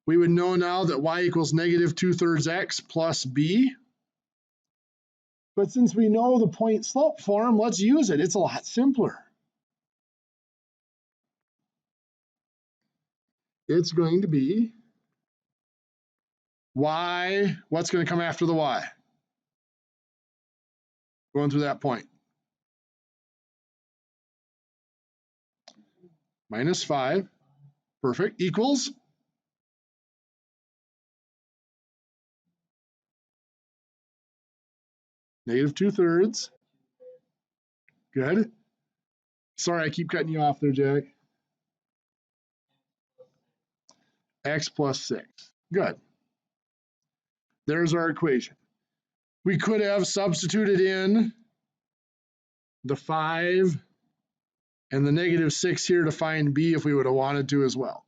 We would know now that y equals negative 2/3 x plus b. But since we know the point slope form, let's use it. It's a lot simpler. It's going to be y, what's going to come after the y? Going through that point. Minus 5, perfect, equals negative 2/3. Good. Sorry, I keep cutting you off there, Jack. X plus 6. Good. There's our equation. We could have substituted in the 5 and the negative 6 here to find b if we would have wanted to as well.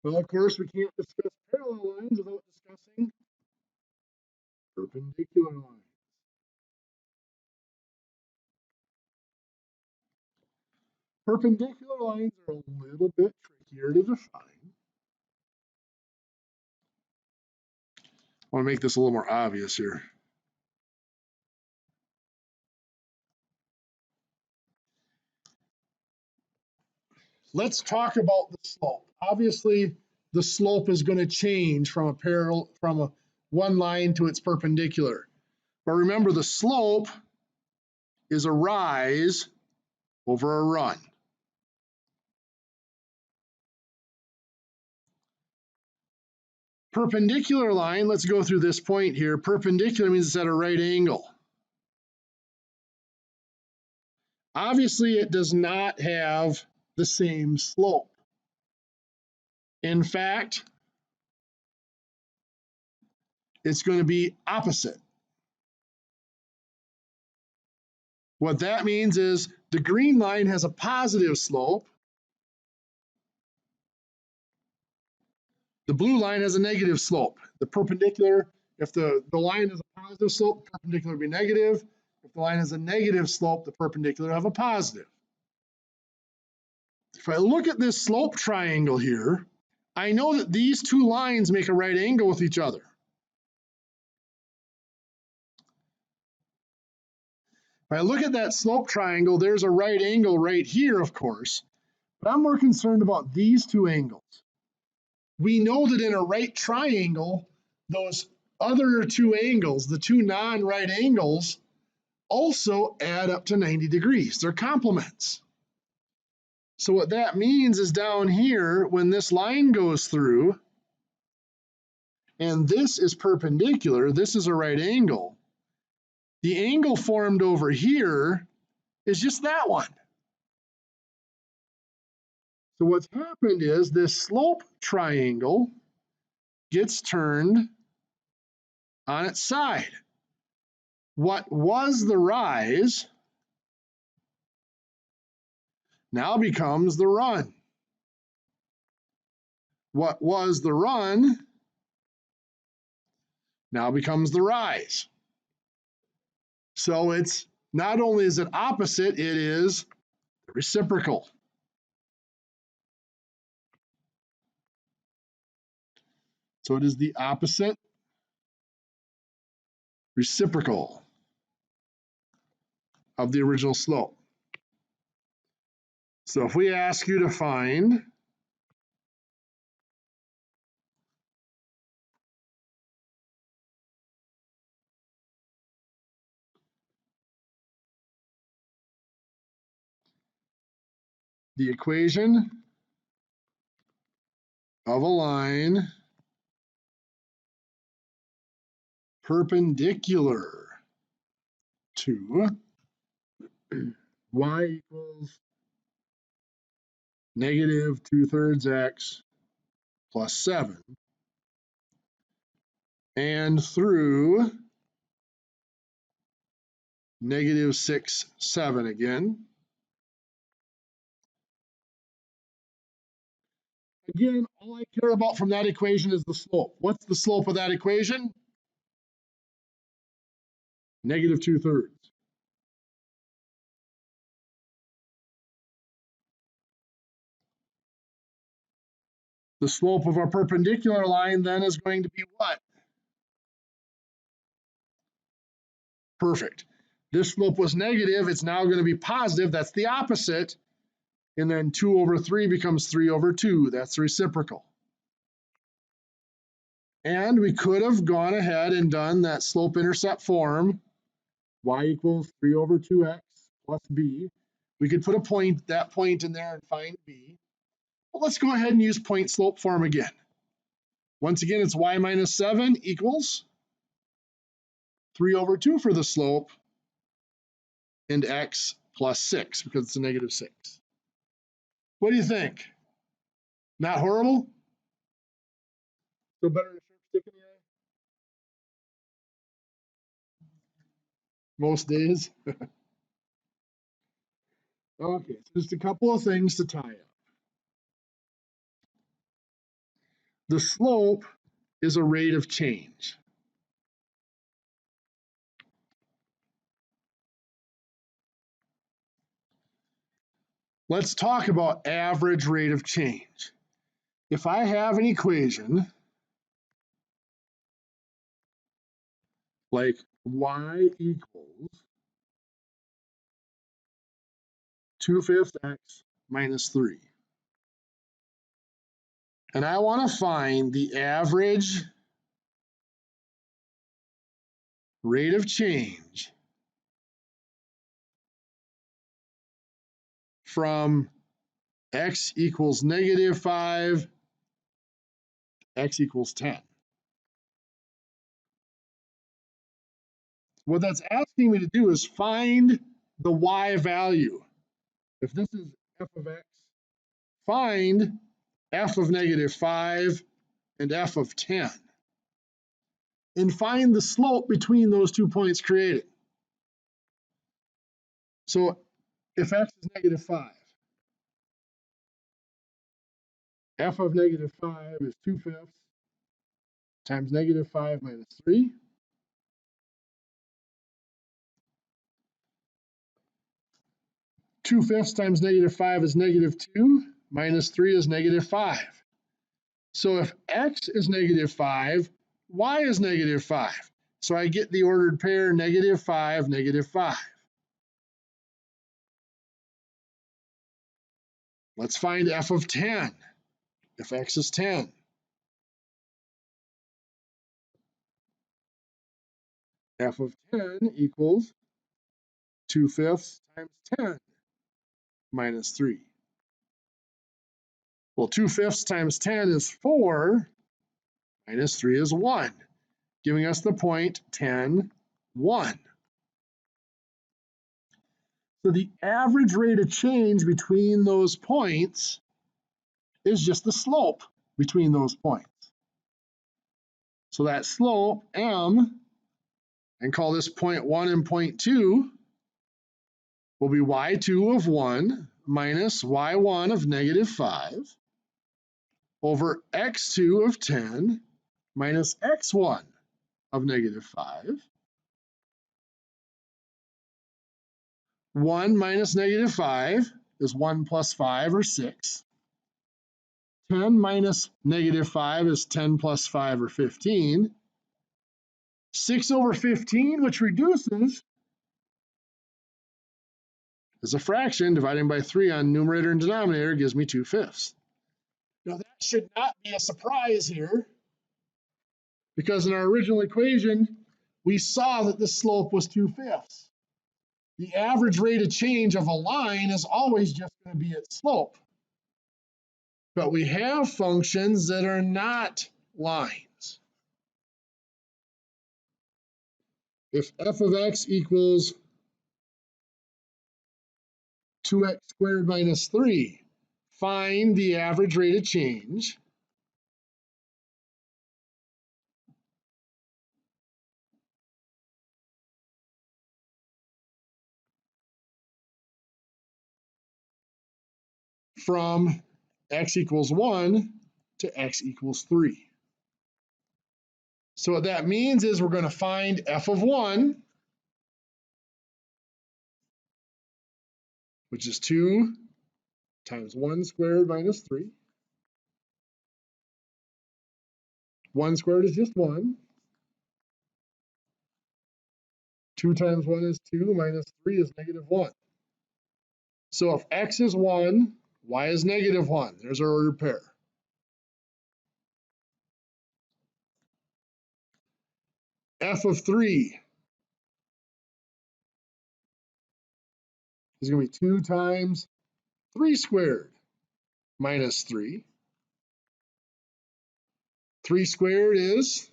Well, of course, we can't discuss parallel lines without discussing perpendicular lines. Perpendicular lines are a little bit trickier to define. I want to make this a little more obvious here. Let's talk about the slope. Obviously, the slope is going to change from one line to its perpendicular. But remember, the slope is a rise over a run. Perpendicular line, let's go through this point here. Perpendicular means it's at a right angle. Obviously, it does not have the same slope. In fact, it's going to be opposite. What that means is the green line has a positive slope. The blue line has a negative slope. The perpendicular, if the line has a positive slope, the perpendicular will be negative. If the line has a negative slope, the perpendicular will have a positive. If I look at this slope triangle here, I know that these two lines make a right angle with each other. If I look at that slope triangle, there's a right angle right here, of course, but I'm more concerned about these two angles. We know that in a right triangle, those other two angles, the two non-right angles, also add up to 90 degrees. They're complements. So what that means is down here, when this line goes through, and this is perpendicular, this is a right angle, the angle formed over here is just that one. So what's happened is this slope triangle gets turned on its side. What was the rise now becomes the run. What was the run now becomes the rise. So it's not only is it opposite, it is reciprocal. So it is the opposite reciprocal of the original slope. So if we ask you to find the equation of a line perpendicular to y equals negative 2/3 x plus 7 and through negative 6, 7 again. Again, all I care about from that equation is the slope. What's the slope of that equation? Negative 2/3. The slope of our perpendicular line then is going to be what? Perfect. This slope was negative, it's now going to be positive, that's the opposite. And then 2/3 becomes 3/2, that's reciprocal. And we could have gone ahead and done that slope-intercept form, y equals 3/2x plus b. We could put that point in there and find b. Well, let's go ahead and use point slope form again. Once again, it's y minus 7 equals 3/2 for the slope and x plus 6 because it's a negative 6. What do you think? Not horrible? Still better than a sharp stick in the eye? Most days. Okay, so just a couple of things to tie up. The slope is a rate of change. Let's talk about average rate of change. If I have an equation like y equals 2/5 x minus 3. And I want to find the average rate of change from x equals -5, x equals 10. What that's asking me to do is find the y value. If this is f of x, find f of -5 and f of 10. And find the slope between those 2 points created. So if x is -5, f of -5 is 2/5 times -5 minus 3. 2/5 times -5 is -2, minus 3 is -5. So if x is -5, y is -5. So I get the ordered pair -5, -5. Let's find f of 10. If x is 10, f of 10 equals 2/5 times 10 minus 3. Well, 2/5 times 10 is 4, minus 3 is 1, giving us the point 10, 1. So the average rate of change between those points is just the slope between those points. So that slope, m, and call this point 1 and point 2, will be y2 of 1 minus y1 of -5 over x2 of 10 minus x1 of -5. 1 minus -5 is 1 plus 5, or 6. 10 minus -5 is 10 plus 5, or 15. 6 over 15, which reduces, is a fraction. Dividing by 3 on numerator and denominator gives me 2/5. Now that should not be a surprise here, because in our original equation, we saw that the slope was 2/5. The average rate of change of a line is always just going to be its slope. But we have functions that are not lines. If f of x equals 2x squared minus 3, find the average rate of change from x equals 1 to x equals 3. So what that means is we're going to find f of 1, which is 2 times 1 squared minus 3. 1 squared is just 1. 2 times 1 is 2, minus 3 is -1. So if x is 1, y is -1. There's our ordered pair. F of 3 is going to be 2 times 3 squared minus 3. 3 squared is,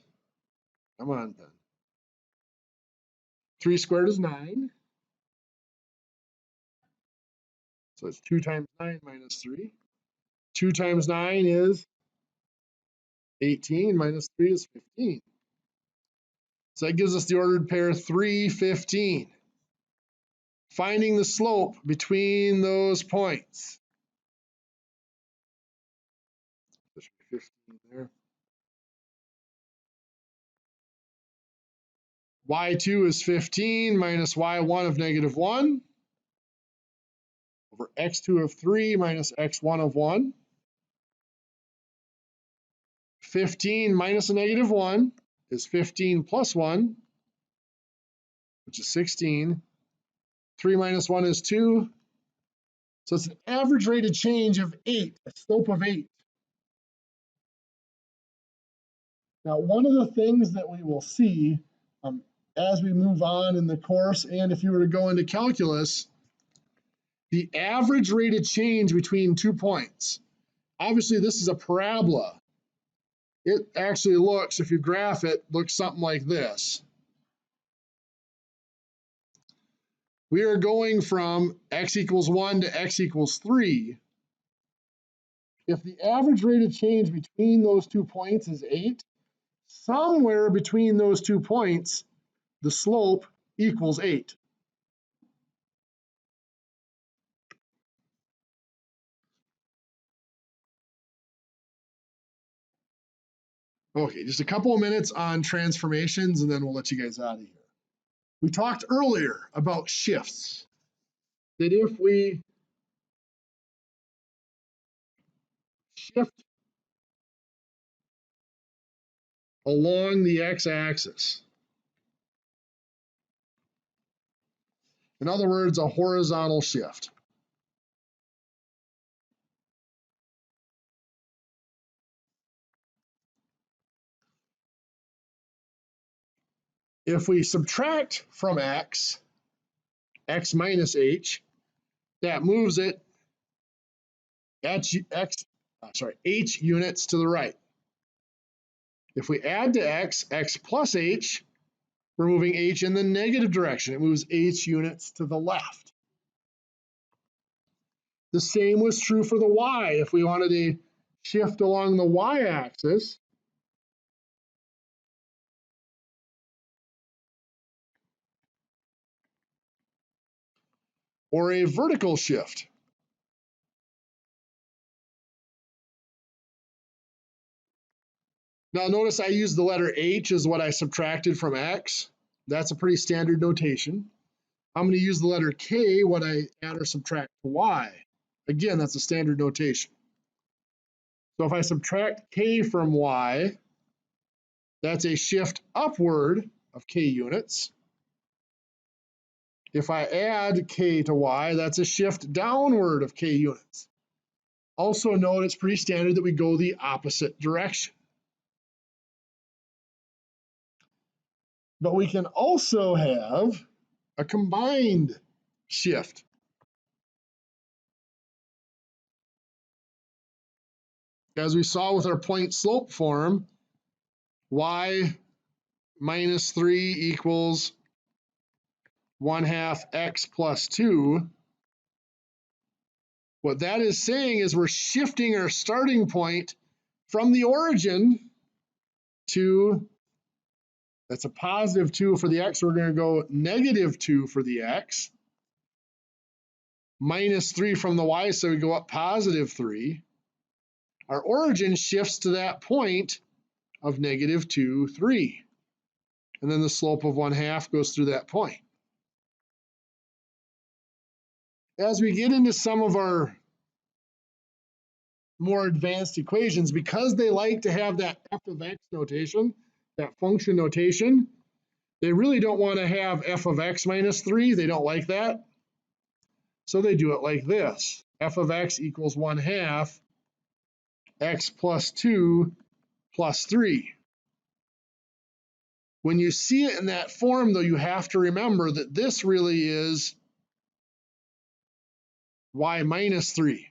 come on then, 3 squared is 9. So it's 2 times 9 minus 3. 2 times 9 is 18, minus 3 is 15. So that gives us the ordered pair 3, 15. Finding the slope between those points. There should be 15 there. y2 is 15 minus y1 of -1 over x2 of 3 minus x1 of 1. 15 minus a -1 is 15 plus 1, which is 16. 3 minus 1 is 2. So it's an average rate of change of 8, a slope of 8. Now, one of the things that we will see as we move on in the course, and if you were to go into calculus, the average rate of change between 2 points. Obviously, this is a parabola. It actually looks, if you graph it, looks something like this. We are going from x equals 1 to x equals 3. If the average rate of change between those 2 points is 8, somewhere between those 2 points, the slope equals 8. Okay, just a couple of minutes on transformations and then we'll let you guys out of here. We talked earlier about shifts, that if we shift along the x-axis, in other words, a horizontal shift, if we subtract from x, x minus h, that moves it h units to the right. If we add to x, x plus h, we're moving h in the negative direction. It moves h units to the left. The same was true for the y. If we wanted to shift along the y-axis, or a vertical shift. Now notice I used the letter h as what I subtracted from x. That's a pretty standard notation. I'm going to use the letter k when I add or subtract to y. Again, that's a standard notation. So if I subtract k from y, that's a shift upward of k units. If I add k to y, that's a shift downward of k units. Also note it's pretty standard that we go the opposite direction. But we can also have a combined shift. As we saw with our point slope form, y minus 3 equals 1/2 x plus 2. What that is saying is we're shifting our starting point from the origin to, that's a positive 2 for the x, we're going to go negative 2 for the x, minus 3 from the y, so we go up positive 3. Our origin shifts to that point of negative 2, 3. And then the slope of 1/2 goes through that point. As we get into some of our more advanced equations, because they like to have that f of x notation, that function notation, they really don't want to have f of x minus 3. They don't like that. So they do it like this. F of x equals 1/2 x plus 2 plus 3. When you see it in that form, though, you have to remember that this really is y minus 3.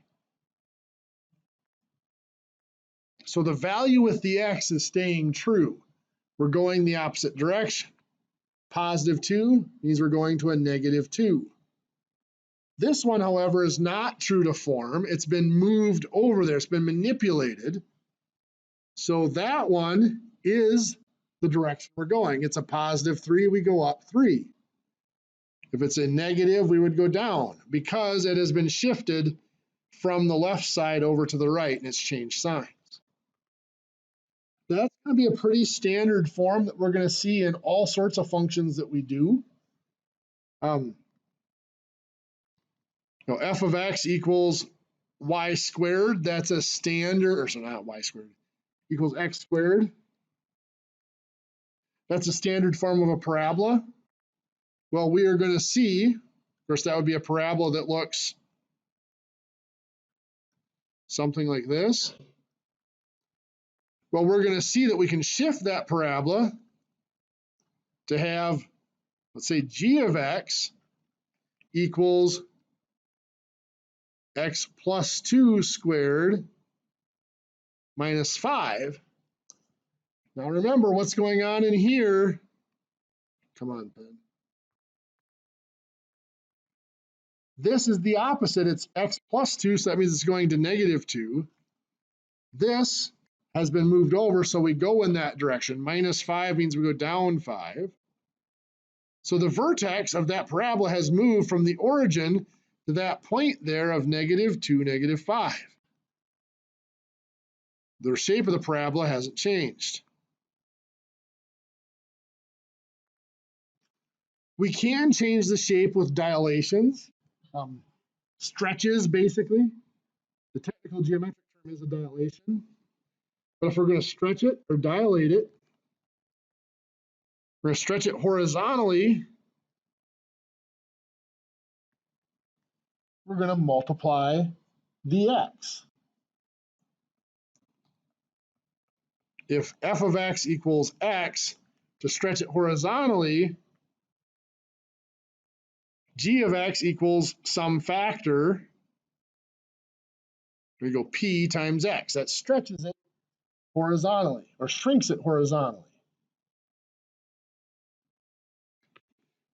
So the value with the x is staying true. We're going the opposite direction. Positive 2 means we're going to a negative 2. This one, however, is not true to form. It's been moved over there. It's been manipulated. So that one is the direction we're going. It's a positive 3, we go up 3. If it's a negative, we would go down because it has been shifted from the left side over to the right and it's changed signs. That's going to be a pretty standard form that we're going to see in all sorts of functions that we do. F of x equals y squared. That's a standard, or so not y squared, equals x squared. That's a standard form of a parabola. Well, we are going to see, of course, that would be a parabola that looks something like this. But we're going to see that we can shift that parabola to have, let's say, g of x equals x plus 2 squared minus 5. Now remember what's going on in here. Come on, Ben. This is the opposite. It's x plus 2, so that means it's going to negative 2. This has been moved over, so we go in that direction. Minus 5 means we go down 5. So the vertex of that parabola has moved from the origin to that point there of negative 2, negative 5. The shape of the parabola hasn't changed. We can change the shape with dilations, stretches basically. The technical geometric term is a dilation. But if we're going to stretch it or dilate it, we're going to stretch it horizontally. We're going to multiply the x. If f of x equals x, to stretch it horizontally, g of x equals some factor. We go p times x. That stretches it horizontally, or shrinks it horizontally.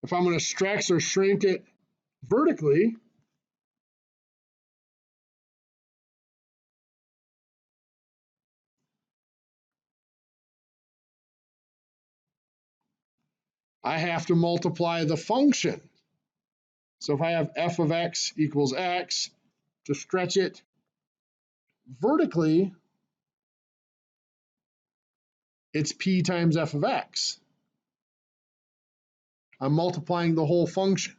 If I'm going to stretch or shrink it vertically, I have to multiply the function. So if I have f of x equals x, to stretch it vertically, it's p times f of x. I'm multiplying the whole function.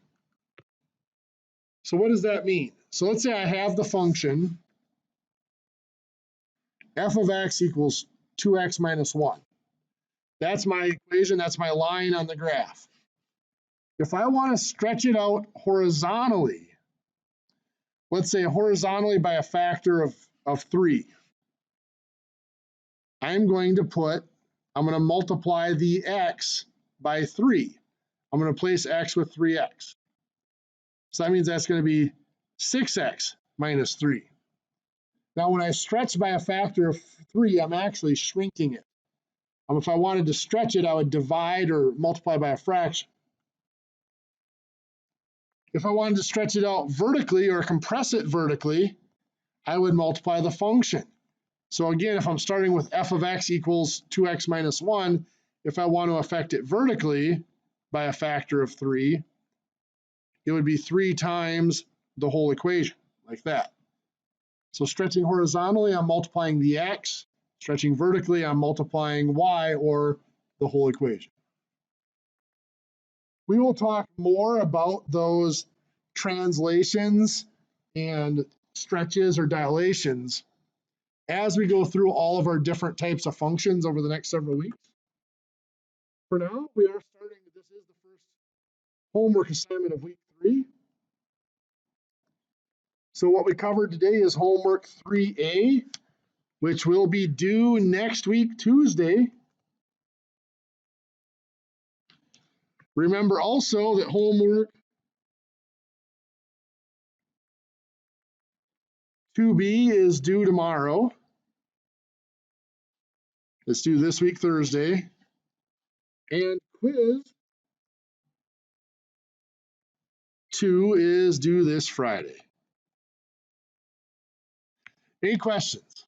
So what does that mean? So let's say I have the function f of x equals 2x minus 1. That's my equation, that's my line on the graph. If I want to stretch it out horizontally, let's say horizontally by a factor of 3, I'm going to multiply the x by 3. I'm going to place x with 3x. So that means that's going to be 6x minus 3. Now, when I stretch by a factor of 3, I'm actually shrinking it. If I wanted to stretch it, I would divide or multiply by a fraction. If I wanted to stretch it out vertically or compress it vertically, I would multiply the function. So again, if I'm starting with f of x equals 2x minus 1, if I want to affect it vertically by a factor of 3, it would be 3 times the whole equation, like that. So stretching horizontally, I'm multiplying the x. Stretching vertically, I'm multiplying y, or the whole equation. We will talk more about those translations and stretches or dilations as we go through all of our different types of functions over the next several weeks. For now, we are starting, this is the first homework assignment of week 3. So what we covered today is homework 3A, which will be due next week, Tuesday. Remember also that homework 2B is due tomorrow. It's due this week, Thursday. And quiz 2 is due this Friday. Any questions?